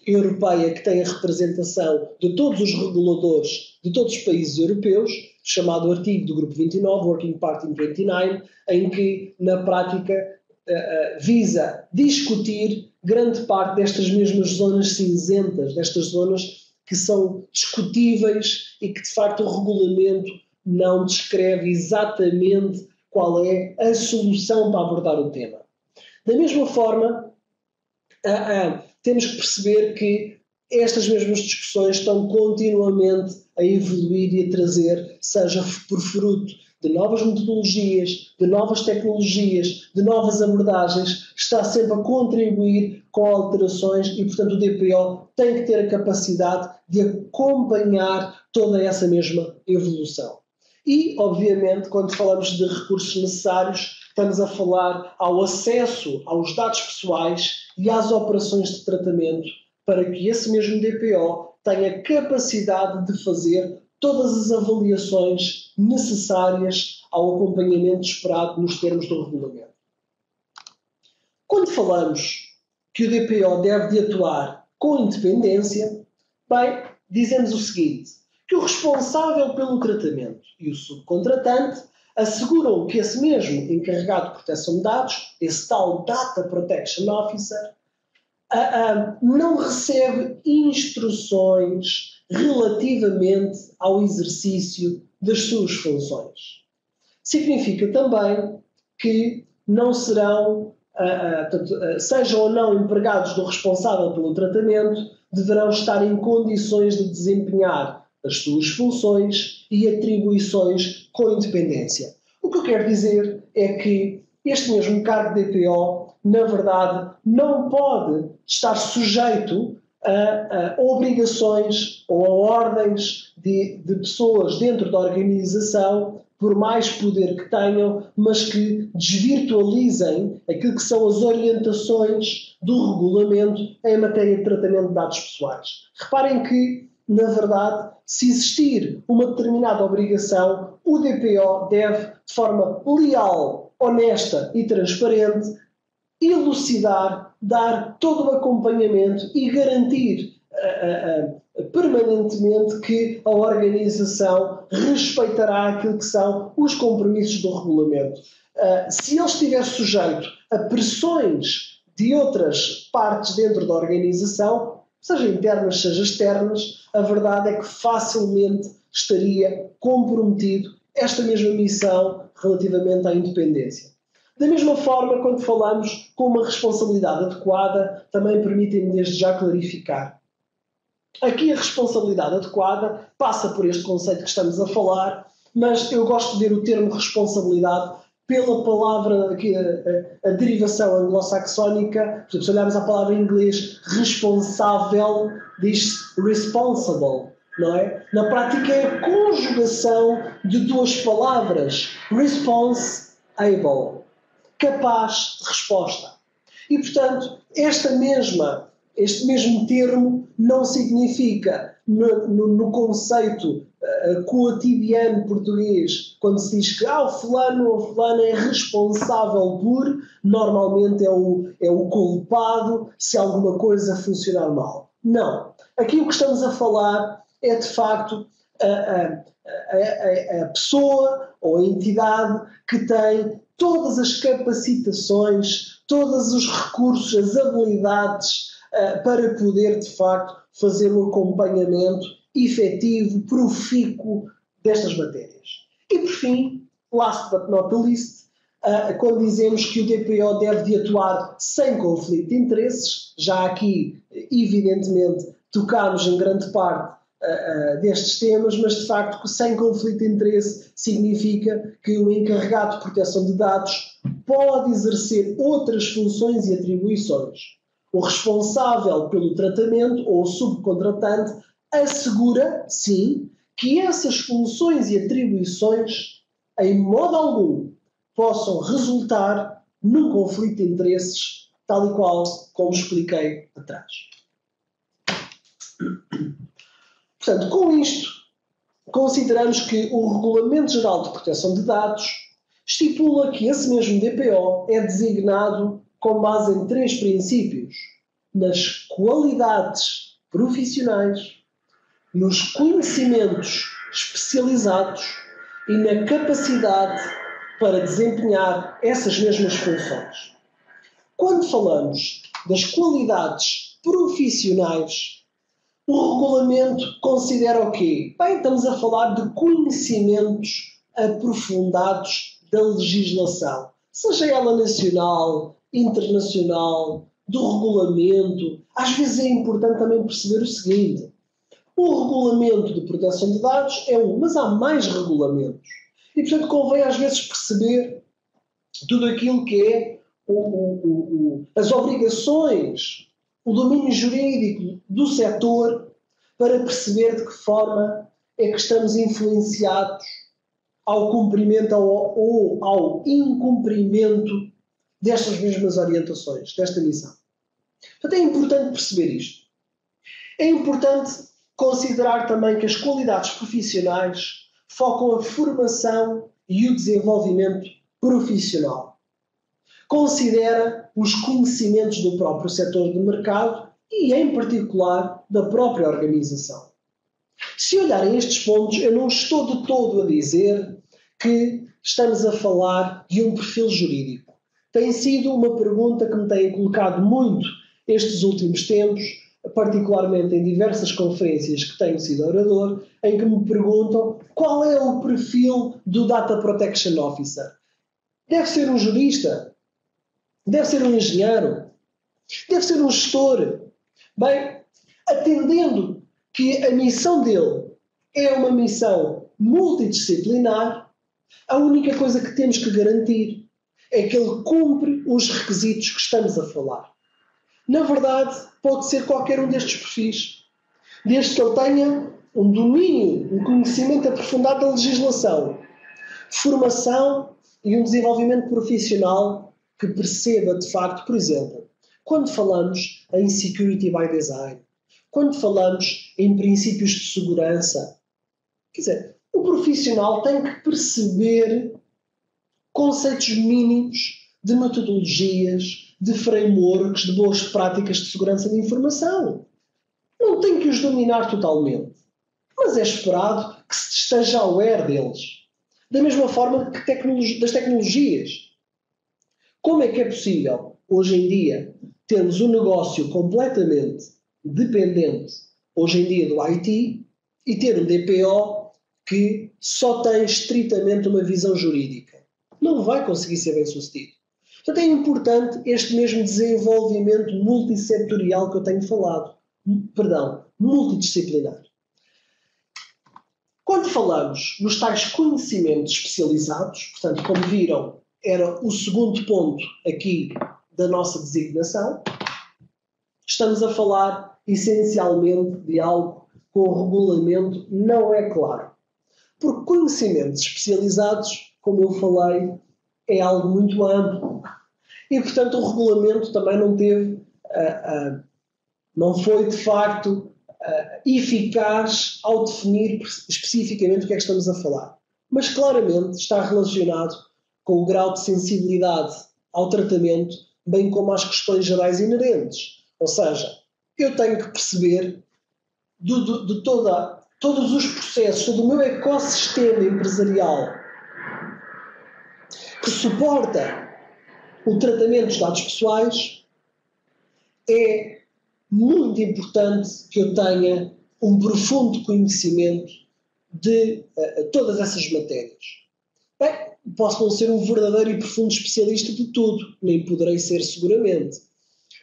Speaker 1: europeia que tem a representação de todos os reguladores de todos os países europeus, chamado artigo do Grupo 29, Working Party 29, em que, na prática, visa discutir grande parte destas mesmas zonas cinzentas, destas zonas que são discutíveis e que, de facto, o regulamento não descreve exatamente qual é a solução para abordar o tema. Da mesma forma, temos que perceber que estas mesmas discussões estão continuamente a evoluir e a trazer, seja por fruto de novas metodologias, de novas tecnologias, de novas abordagens, está sempre a contribuir com alterações e, portanto, o DPO tem que ter a capacidade de acompanhar toda essa mesma evolução. E, obviamente, quando falamos de recursos necessários, estamos a falar ao acesso aos dados pessoais e às operações de tratamento para que esse mesmo DPO tenha capacidade de fazer todas as avaliações necessárias ao acompanhamento esperado nos termos do regulamento. Quando falamos que o DPO deve de atuar com independência, bem, dizemos o seguinte, que o responsável pelo tratamento e o subcontratante asseguram que esse mesmo encarregado de proteção de dados, esse tal Data Protection Officer, não recebe instruções relativamente ao exercício das suas funções. Significa também que não serão, sejam ou não empregados do responsável pelo tratamento, deverão estar em condições de desempenhar as suas funções e atribuições com independência. O que eu quero dizer é que este mesmo cargo de DPO, na verdade, não pode estar sujeito a obrigações ou a ordens de pessoas dentro da organização, por mais poder que tenham, mas que desvirtualizem aquilo que são as orientações do regulamento em matéria de tratamento de dados pessoais. Reparem que, na verdade, se existir uma determinada obrigação, o DPO deve, de forma leal, honesta e transparente, elucidar, dar todo o acompanhamento e garantir permanentemente que a organização respeitará aquilo que são os compromissos do regulamento. Se ele estiver sujeito a pressões de outras partes dentro da organização, seja internas, seja externas, a verdade é que facilmente estaria comprometido esta mesma missão relativamente à independência. Da mesma forma, quando falamos com uma responsabilidade adequada, também permitem-me desde já clarificar. Aqui a responsabilidade adequada passa por este conceito que estamos a falar, mas eu gosto de ver o termo responsabilidade pela palavra, aqui, a derivação anglo-saxónica. Por exemplo, se olharmos a palavra em inglês, responsável, diz responsible, não é? Na prática é a conjugação de duas palavras, responsible, capaz de resposta. E, portanto, este mesmo termo não significa, no conceito cotidiano português, quando se diz que o fulano ou fulana é responsável por, normalmente é o culpado se alguma coisa funcionar mal. Não. Aqui o que estamos a falar é, de facto, a pessoa ou a entidade que tem todas as capacitações, todos os recursos, as habilidades para poder, de facto, fazer um acompanhamento efetivo, profícuo destas matérias. E, por fim, last but not the least, quando dizemos que o DPO deve de atuar sem conflito de interesses, já aqui, evidentemente, tocámos em grande parte destes temas, mas de facto sem conflito de interesse significa que o encarregado de proteção de dados pode exercer outras funções e atribuições. O responsável pelo tratamento ou o subcontratante assegura, sim, que essas funções e atribuições em modo algum possam resultar num conflito de interesses, tal e qual como expliquei atrás. Portanto, com isto, consideramos que o Regulamento Geral de Proteção de Dados estipula que esse mesmo DPO é designado com base em 3 princípios: nas qualidades profissionais, nos conhecimentos especializados e na capacidade para desempenhar essas mesmas funções. Quando falamos das qualidades profissionais, o regulamento considera o quê? Bem, estamos a falar de conhecimentos aprofundados da legislação, seja ela nacional, internacional, do regulamento, às vezes é importante também perceber o seguinte: o regulamento de proteção de dados é um, mas há mais regulamentos. E, portanto, convém às vezes perceber tudo aquilo que é as obrigações, o domínio jurídico do setor, para perceber de que forma é que estamos influenciados ao cumprimento ou ao incumprimento destas mesmas orientações, desta missão. Portanto, é importante perceber isto. É importante considerar também que as qualidades profissionais focam a formação e o desenvolvimento profissional. Considera os conhecimentos do próprio setor de mercado e, em particular, da própria organização. Se olharem estes pontos, eu não estou de todo a dizer que estamos a falar de um perfil jurídico. Tem sido uma pergunta que me têm colocado muito estes últimos tempos, particularmente em diversas conferências que tenho sido orador, em que me perguntam qual é o perfil do Data Protection Officer. Deve ser um jurista? Deve ser um engenheiro? Deve ser um gestor? Bem, atendendo que a missão dele é uma missão multidisciplinar, a única coisa que temos que garantir é que ele cumpre os requisitos que estamos a falar. Na verdade, pode ser qualquer um destes perfis, desde que ele tenha um domínio, um conhecimento aprofundado da legislação, formação e um desenvolvimento profissional que perceba, de facto, por exemplo, quando falamos em security by design, quando falamos em princípios de segurança, quer dizer, o profissional tem que perceber conceitos mínimos de metodologias, de frameworks, de boas práticas de segurança de informação. Não tem que os dominar totalmente, mas é esperado que se esteja aware deles. Da mesma forma que das tecnologias. Como é que é possível, hoje em dia, termos um negócio completamente dependente, hoje em dia, do IT, e ter um DPO que só tem estritamente uma visão jurídica? Não vai conseguir ser bem sucedido. Portanto, é importante este mesmo desenvolvimento multissetorial que eu tenho falado. Multidisciplinar. Quando falamos nos tais conhecimentos especializados, portanto, como viram, era o segundo ponto aqui da nossa designação, estamos a falar essencialmente de algo que o regulamento não é claro. Porque conhecimentos especializados, como eu falei, é algo muito amplo. E, portanto, o regulamento também não teve, não foi, de facto, eficaz ao definir especificamente o que é que estamos a falar. Mas, claramente, está relacionado com o grau de sensibilidade ao tratamento, bem como às questões gerais inerentes. Ou seja, eu tenho que perceber de todos os processos, todo o meu ecossistema empresarial que suporta o tratamento dos dados pessoais. É muito importante que eu tenha um profundo conhecimento de todas essas matérias. Bem, posso não ser um verdadeiro e profundo especialista de tudo, nem poderei ser seguramente,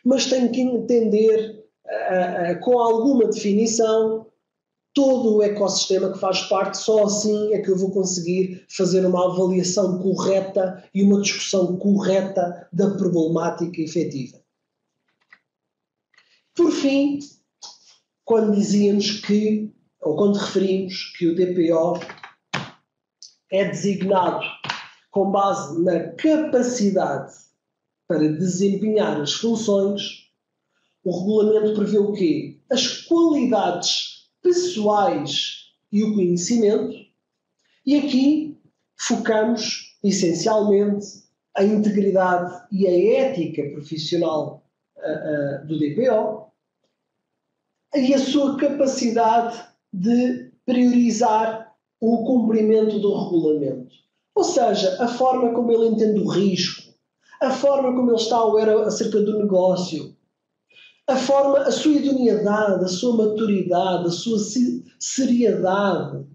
Speaker 1: mas tenho que entender com alguma definição todo o ecossistema que faz parte. Só assim é que eu vou conseguir fazer uma avaliação correta e uma discussão correta da problemática efetiva. Por fim, quando dizíamos que, ou quando referimos que o DPO é designado com base na capacidade para desempenhar as funções, o regulamento prevê o quê? As qualidades pessoais e o conhecimento, e aqui focamos essencialmente a integridade e a ética profissional do DPO e a sua capacidade de priorizar o cumprimento do regulamento. Ou seja, a forma como ele entende o risco, a forma como ele está aware acerca do negócio, a sua idoneidade, a sua maturidade, a sua seriedade,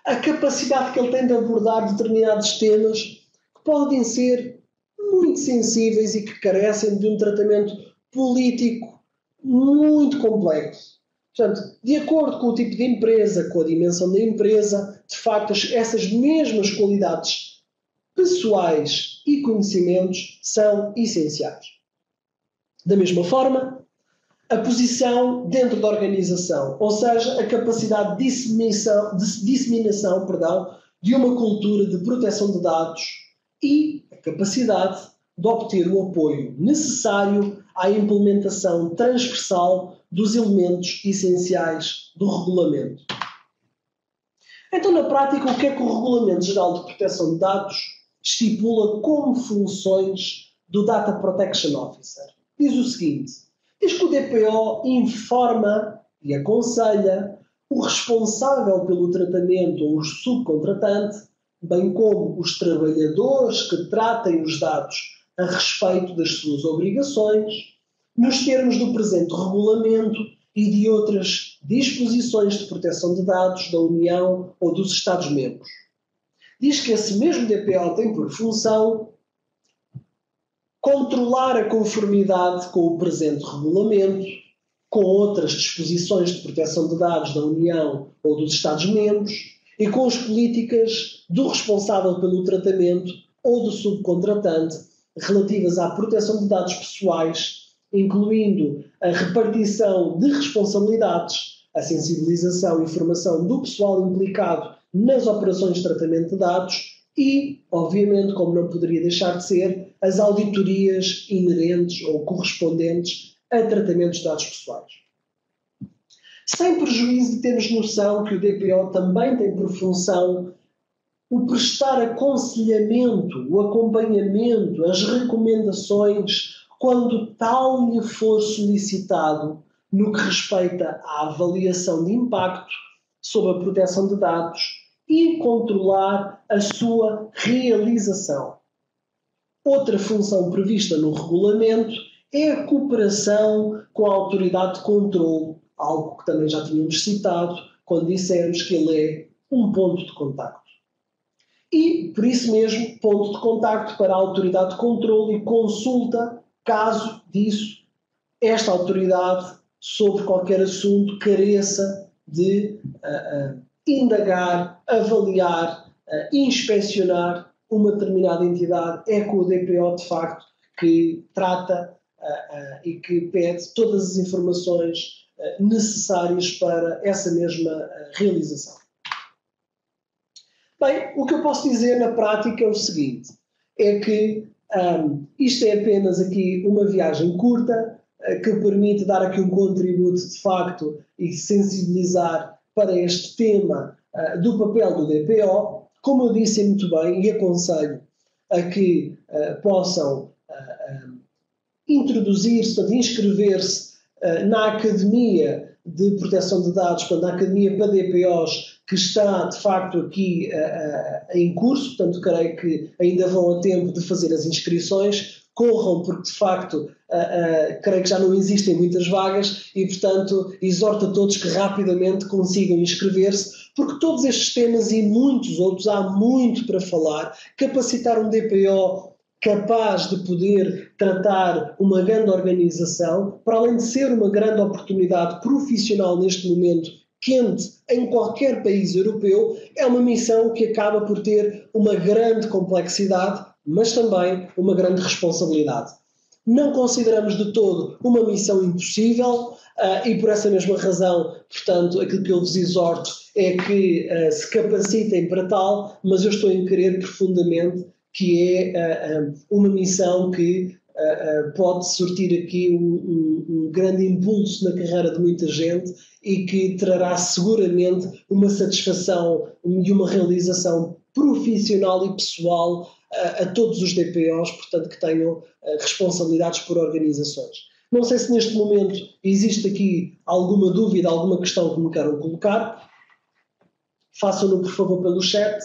Speaker 1: a capacidade que ele tem de abordar determinados temas que podem ser muito sensíveis e que carecem de um tratamento político muito complexo. Portanto, de acordo com o tipo de empresa, com a dimensão da empresa, de facto, essas mesmas qualidades pessoais e conhecimentos são essenciais. Da mesma forma, a posição dentro da organização, ou seja, a capacidade de disseminação de uma cultura de proteção de dados e a capacidade de obter o apoio necessário à implementação transversal dos elementos essenciais do regulamento. Então, na prática, o que é que o Regulamento Geral de Proteção de Dados estipula como funções do Data Protection Officer? Diz o seguinte: diz que o DPO informa e aconselha o responsável pelo tratamento ou o subcontratante, bem como os trabalhadores que tratem os dados a respeito das suas obrigações, nos termos do presente regulamento e de outras disposições de proteção de dados da União ou dos Estados-membros. Diz que esse mesmo DPO tem por função controlar a conformidade com o presente regulamento, com outras disposições de proteção de dados da União ou dos Estados-membros e com as políticas do responsável pelo tratamento ou do subcontratante relativas à proteção de dados pessoais, incluindo a repartição de responsabilidades, a sensibilização e formação do pessoal implicado nas operações de tratamento de dados e, obviamente, como não poderia deixar de ser, as auditorias inerentes ou correspondentes a tratamentos de dados pessoais. Sem prejuízo de termos noção que o DPO também tem por função o prestar aconselhamento, o acompanhamento, as recomendações, quando tal lhe for solicitado no que respeita à avaliação de impacto sobre a proteção de dados e controlar a sua realização. Outra função prevista no regulamento é a cooperação com a autoridade de controle, algo que também já tínhamos citado quando dissemos que ele é um ponto de contacto. E, por isso mesmo, ponto de contacto para a autoridade de controle e consulta, caso disso, esta autoridade, sobre qualquer assunto, careça de indagar, avaliar, inspecionar uma determinada entidade. É com o DPO, de facto, que trata e que pede todas as informações necessárias para essa mesma realização. Bem, o que eu posso dizer na prática é o seguinte, é que isto é apenas aqui uma viagem curta, que permite dar aqui um contributo de facto e sensibilizar para este tema do papel do DPO. Como eu disse muito bem e aconselho a que possam introduzir-se, inscrever-se na Academia de Proteção de Dados, na Academia para DPOs, que está de facto aqui em curso, portanto creio que ainda vão a tempo de fazer as inscrições. Corram, porque de facto creio que já não existem muitas vagas e, portanto, exorto a todos que rapidamente consigam inscrever-se, porque todos estes temas e muitos outros, há muito para falar. Capacitar um DPO capaz de poder tratar uma grande organização, para além de ser uma grande oportunidade profissional neste momento quente em qualquer país europeu, é uma missão que acaba por ter uma grande complexidade, mas também uma grande responsabilidade. Não consideramos de todo uma missão impossível e por essa mesma razão, portanto, aquilo que eu vos exorto é que se capacitem para tal, mas eu estou a querer profundamente que é uma missão que pode surtir aqui um grande impulso na carreira de muita gente e que trará seguramente uma satisfação e uma realização profissional e pessoal a todos os DPOs, portanto, que tenham responsabilidades por organizações. Não sei se neste momento existe aqui alguma dúvida, alguma questão que me queiram colocar. Façam-no, por favor, pelo chat.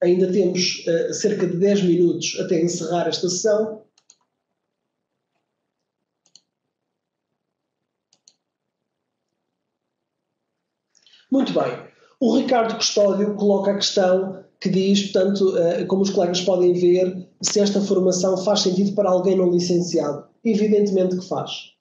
Speaker 1: Ainda temos cerca de 10 minutos até encerrar esta sessão. Muito bem. O Ricardo Custódio coloca a questão que diz, portanto, como os colegas podem ver, se esta formação faz sentido para alguém não licenciado. Evidentemente que faz.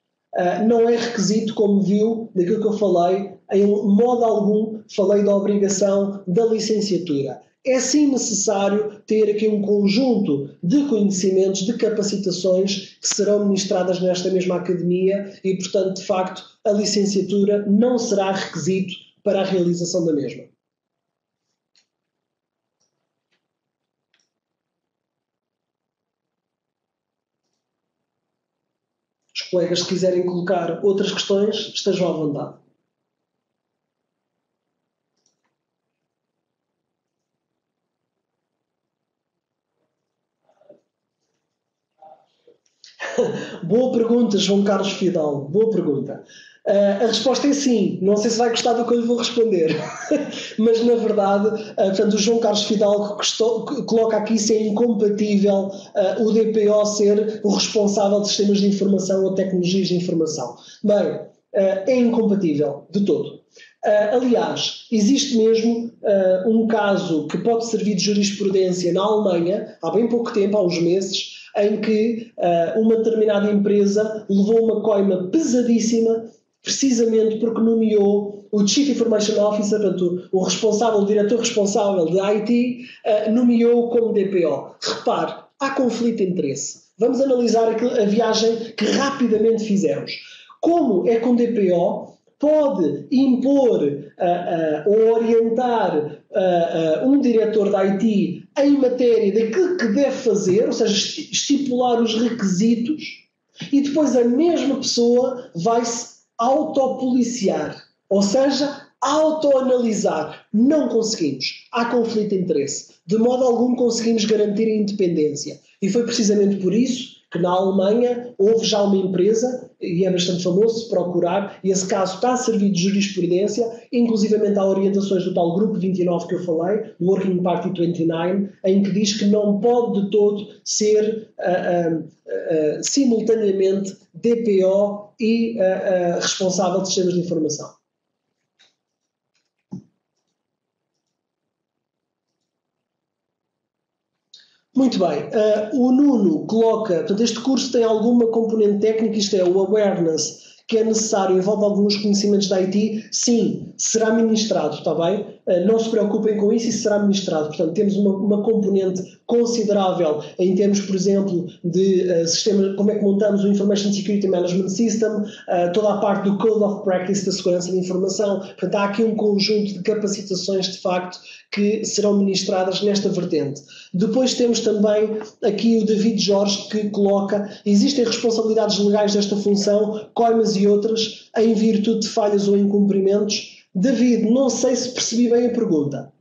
Speaker 1: Não é requisito, como viu, daquilo que eu falei, em modo algum falei da obrigação da licenciatura. É sim necessário ter aqui um conjunto de conhecimentos, de capacitações que serão ministradas nesta mesma academia e, portanto, de facto, a licenciatura não será requisito para a realização da mesma. Os colegas, se quiserem colocar outras questões, estejam à vontade. Boa pergunta, João Carlos Fidalgo. Boa pergunta. A resposta é sim. Não sei se vai gostar do que eu lhe vou responder. Mas, na verdade, portanto, o João Carlos Fidalgo coloca aqui se é incompatível o DPO ser o responsável de sistemas de informação ou tecnologias de informação. Bem, é incompatível, de todo. Aliás, existe mesmo um caso que pode servir de jurisprudência na Alemanha, há bem pouco tempo, há uns meses, em que uma determinada empresa levou uma coima pesadíssima, precisamente porque nomeou o Chief Information Officer, portanto, o diretor responsável de IT, nomeou como DPO. Repare, há conflito de interesse. Vamos analisar a viagem que rapidamente fizemos. Como é que um DPO pode impor ou orientar um diretor da IT em matéria daquilo que deve fazer, ou seja, estipular os requisitos, e depois a mesma pessoa vai-se autopoliciar, ou seja, autoanalisar. Não conseguimos. Há conflito de interesse. De modo algum conseguimos garantir a independência. E foi precisamente por isso que na Alemanha houve já uma empresa, e é bastante famoso se procurar, e esse caso está a servir de jurisprudência, inclusivamente há orientações do tal Grupo 29 que eu falei, do Working Party 29, em que diz que não pode de todo ser simultaneamente DPO e responsável de sistemas de informação. Muito bem. O Nuno coloca, portanto, este curso tem alguma componente técnica, isto é, o awareness, que é necessário, envolve alguns conhecimentos da IT, sim, será ministrado, está bem? Não se preocupem com isso, isso será ministrado. Portanto, temos uma componente considerável em termos, por exemplo, de sistema, como é que montamos o Information Security Management System, toda a parte do Code of Practice da segurança da informação. Portanto, há aqui um conjunto de capacitações, de facto, que serão ministradas nesta vertente. Depois temos também aqui o David Jorge, que coloca: existem responsabilidades legais desta função, coimas e outras, em virtude de falhas ou incumprimentos? David, não sei se percebi bem a pergunta.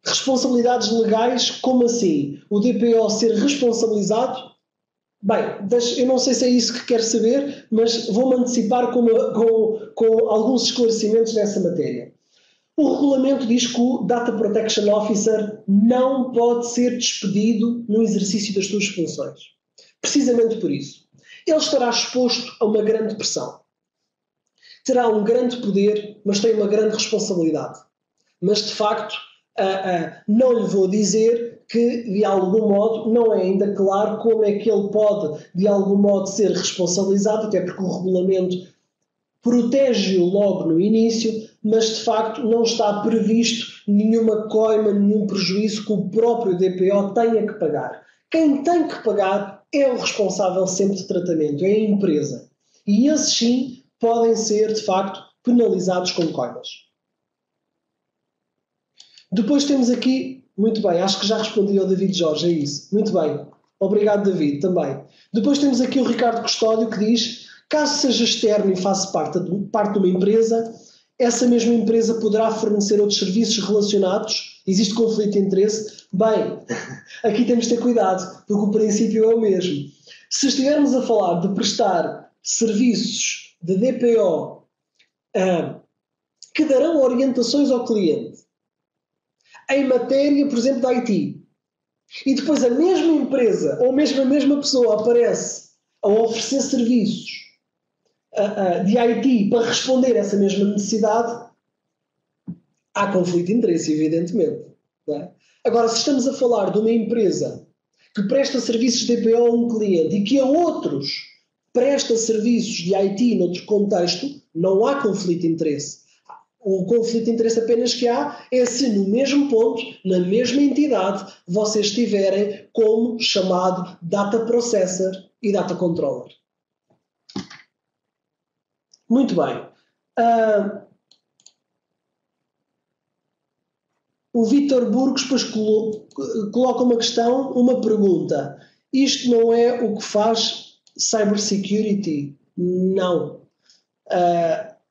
Speaker 1: Responsabilidades legais, como assim? O DPO ser responsabilizado? Bem, eu não sei se é isso que quer saber, mas vou-me antecipar com alguns esclarecimentos nessa matéria. O regulamento diz que o Data Protection Officer não pode ser despedido no exercício das suas funções. Precisamente por isso. Ele estará exposto a uma grande pressão. Terá um grande poder, mas tem uma grande responsabilidade. Mas, de facto, não lhe vou dizer que, de algum modo, não é ainda claro como é que ele pode, de algum modo, ser responsabilizado, até porque o regulamento protege-o logo no início, mas de facto não está previsto nenhuma coima, nenhum prejuízo que o próprio DPO tenha que pagar. Quem tem que pagar é o responsável sempre de tratamento, é a empresa. E esses sim podem ser, de facto, penalizados com coimas. Depois temos aqui, muito bem, acho que já respondi ao David Jorge, é isso. Muito bem, obrigado David, também. Depois temos aqui o Ricardo Custódio que diz: caso seja externo e faça parte de uma empresa, essa mesma empresa poderá fornecer outros serviços relacionados? Existe conflito de interesse? Bem, aqui temos de ter cuidado, porque o princípio é o mesmo. Se estivermos a falar de prestar serviços de DPO que darão orientações ao cliente em matéria, por exemplo, da IT, e depois a mesma empresa ou mesmo a mesma pessoa aparece a oferecer serviços de IT para responder a essa mesma necessidade, há conflito de interesse, evidentemente. Não é? Agora, se estamos a falar de uma empresa que presta serviços de DPO a um cliente e que a outros presta serviços de IT noutro contexto, não há conflito de interesse. O conflito de interesse apenas que há é se no mesmo ponto, na mesma entidade, vocês tiverem como chamado Data Processor e Data Controller. Muito bem. O Vítor Burgos depois coloca uma questão, uma pergunta. Isto não é o que faz Cybersecurity? Não.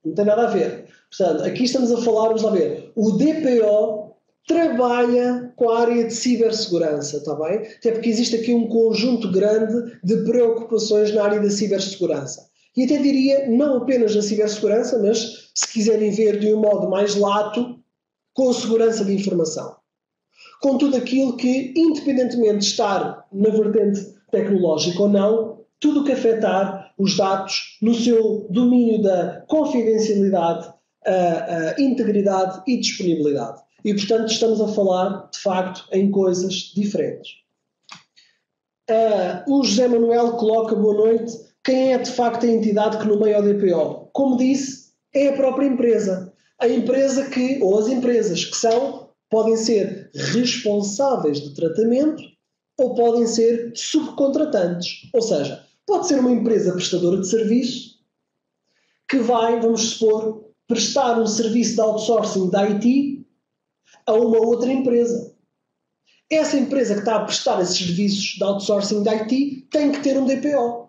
Speaker 1: Não tem nada a ver. Portanto, aqui estamos a falar, vamos lá ver, o DPO trabalha com a área de cibersegurança, está bem? Até porque existe aqui um conjunto grande de preocupações na área da cibersegurança. E até diria, não apenas na cibersegurança, mas se quiserem ver de um modo mais lato, com segurança de informação. Com tudo aquilo que, independentemente de estar na vertente tecnológica ou não, tudo o que afetar os dados no seu domínio da confidencialidade, integridade e disponibilidade. E, portanto, estamos a falar, de facto, em coisas diferentes. O José Manuel coloca, boa noite, quem é, de facto, a entidade que nomeia o DPO? Como disse, é a própria empresa. A empresa que, ou as empresas que são, podem ser responsáveis de tratamento ou podem ser subcontratantes. Ou seja, pode ser uma empresa prestadora de serviço que vai, vamos supor, prestar um serviço de outsourcing da IT a uma outra empresa. Essa empresa que está a prestar esses serviços de outsourcing da IT tem que ter um DPO.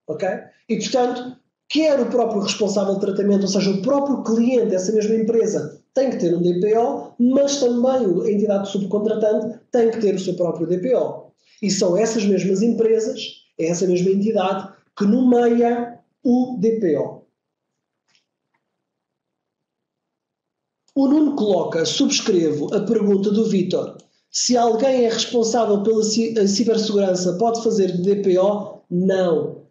Speaker 1: Ok? E, portanto, quer o próprio responsável de tratamento, ou seja, o próprio cliente dessa mesma empresa tem que ter um DPO, mas também a entidade subcontratante tem que ter o seu próprio DPO. E são essas mesmas empresas, é essa mesma entidade que nomeia o DPO. O Nuno coloca, subscrevo a pergunta do Vítor, se alguém é responsável pela cibersegurança pode fazer de DPO? Não.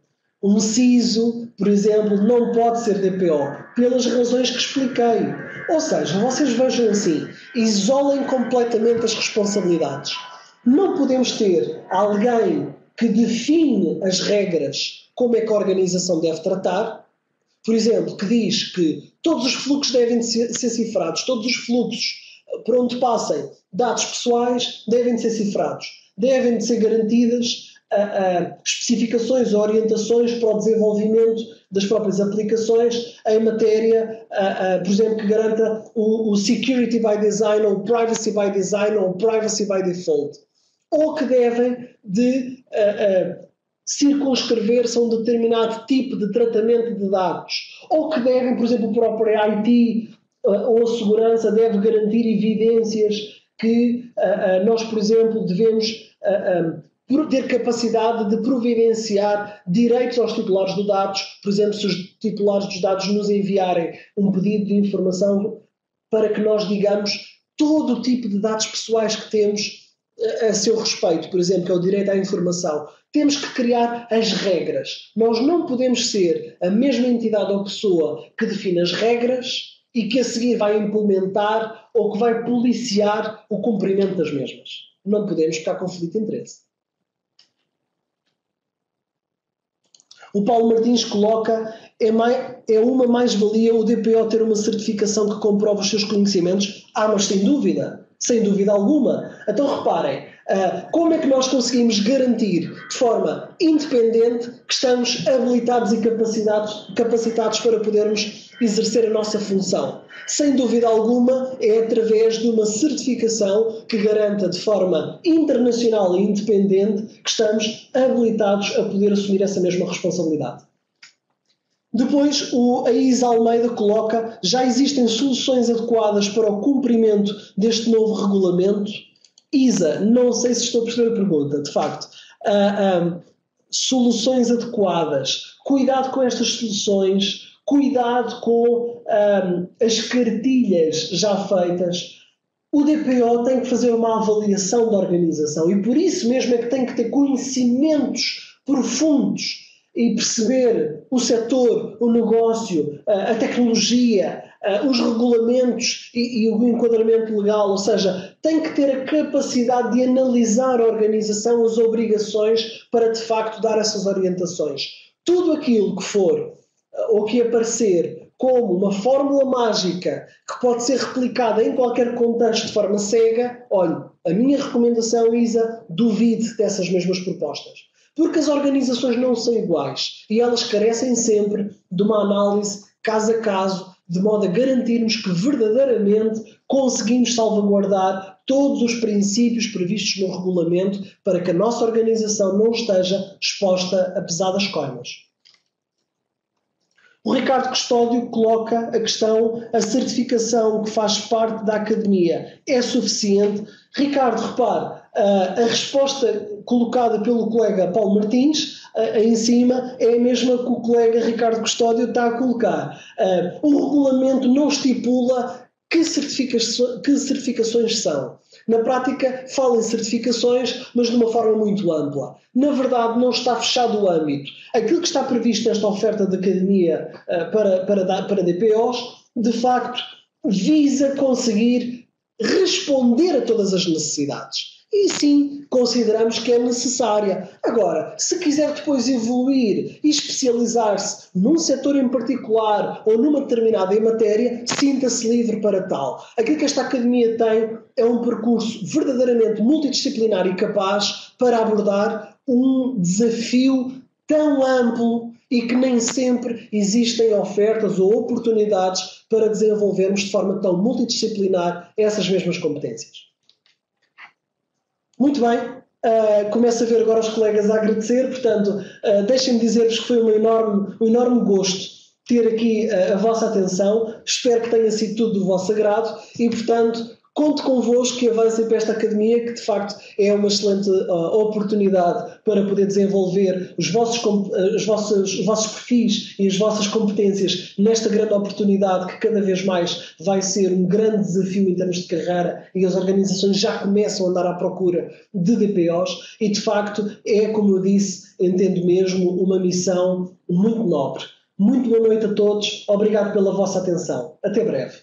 Speaker 1: Um CISO, por exemplo, não pode ser DPO, pelas razões que expliquei. Ou seja, vocês vejam assim, isolem completamente as responsabilidades. Não podemos ter alguém que define as regras, como é que a organização deve tratar, por exemplo, que diz que todos os fluxos devem ser cifrados, todos os fluxos por onde passem dados pessoais devem ser cifrados, devem de ser garantidas especificações ou orientações para o desenvolvimento das próprias aplicações em matéria, por exemplo, que garanta o security by design ou privacy by design ou privacy by default, ou que devem de circunscrever-se a um determinado tipo de tratamento de dados, ou que devem, por exemplo, o próprio IT ou a segurança deve garantir evidências que nós, por exemplo, devemos ter capacidade de providenciar direitos aos titulares dos dados, por exemplo, se os titulares dos dados nos enviarem um pedido de informação para que nós digamos todo o tipo de dados pessoais que temos a seu respeito, por exemplo, que é o direito à informação. Temos que criar as regras. Nós não podemos ser a mesma entidade ou pessoa que define as regras e que a seguir vai implementar ou que vai policiar o cumprimento das mesmas. Não podemos, porque há conflito de interesse. O Paulo Martins coloca, é uma mais-valia o DPO ter uma certificação que comprova os seus conhecimentos? Mas sem dúvida alguma. Então reparem, como é que nós conseguimos garantir de forma independente que estamos habilitados e capacitados para podermos exercer a nossa função? Sem dúvida alguma é através de uma certificação que garanta de forma internacional e independente que estamos habilitados a poder assumir essa mesma responsabilidade. Depois, a Isa Almeida coloca, já existem soluções adequadas para o cumprimento deste novo regulamento? Isa, não sei se estou a perceber a pergunta, de facto. Soluções adequadas. Cuidado com estas soluções, cuidado com as cartilhas já feitas. O DPO tem que fazer uma avaliação da organização e por isso mesmo é que tem que ter conhecimentos profundos e perceber o setor, o negócio, a tecnologia, os regulamentos e o enquadramento legal, ou seja, tem que ter a capacidade de analisar a organização, as obrigações, para de facto dar essas orientações. Tudo aquilo que for ou que aparecer como uma fórmula mágica que pode ser replicada em qualquer contexto de forma cega, olha, a minha recomendação, Isa, duvide dessas mesmas propostas. Porque as organizações não são iguais e elas carecem sempre de uma análise caso a caso, de modo a garantirmos que verdadeiramente conseguimos salvaguardar todos os princípios previstos no regulamento para que a nossa organização não esteja exposta a pesadas coimas. O Ricardo Custódio coloca a questão: a certificação que faz parte da academia é suficiente? Ricardo, repare, a resposta colocada pelo colega Paulo Martins em cima é a mesma que o colega Ricardo Custódio está a colocar. O regulamento não estipula que certificações são. Na prática, fala em certificações, mas de uma forma muito ampla. Na verdade, não está fechado o âmbito. Aquilo que está previsto nesta oferta de academia para DPOs, de facto, visa conseguir responder a todas as necessidades. E sim, consideramos que é necessária. Agora, se quiser depois evoluir e especializar-se num setor em particular ou numa determinada matéria, sinta-se livre para tal. Aquilo que esta academia tem é um percurso verdadeiramente multidisciplinar e capaz para abordar um desafio tão amplo e que nem sempre existem ofertas ou oportunidades para desenvolvermos de forma tão multidisciplinar essas mesmas competências. Muito bem, começo a ver agora os colegas a agradecer, portanto, deixem-me dizer-vos que foi um enorme gosto ter aqui a vossa atenção, espero que tenha sido tudo do vosso agrado e, portanto, conto convosco que avancem para esta academia, que de facto é uma excelente oportunidade para poder desenvolver os vossos perfis e as vossas competências nesta grande oportunidade que cada vez mais vai ser um grande desafio em termos de carreira e as organizações já começam a andar à procura de DPOs e de facto é, como eu disse, entendo mesmo, uma missão muito nobre. Muito boa noite a todos, obrigado pela vossa atenção. Até breve.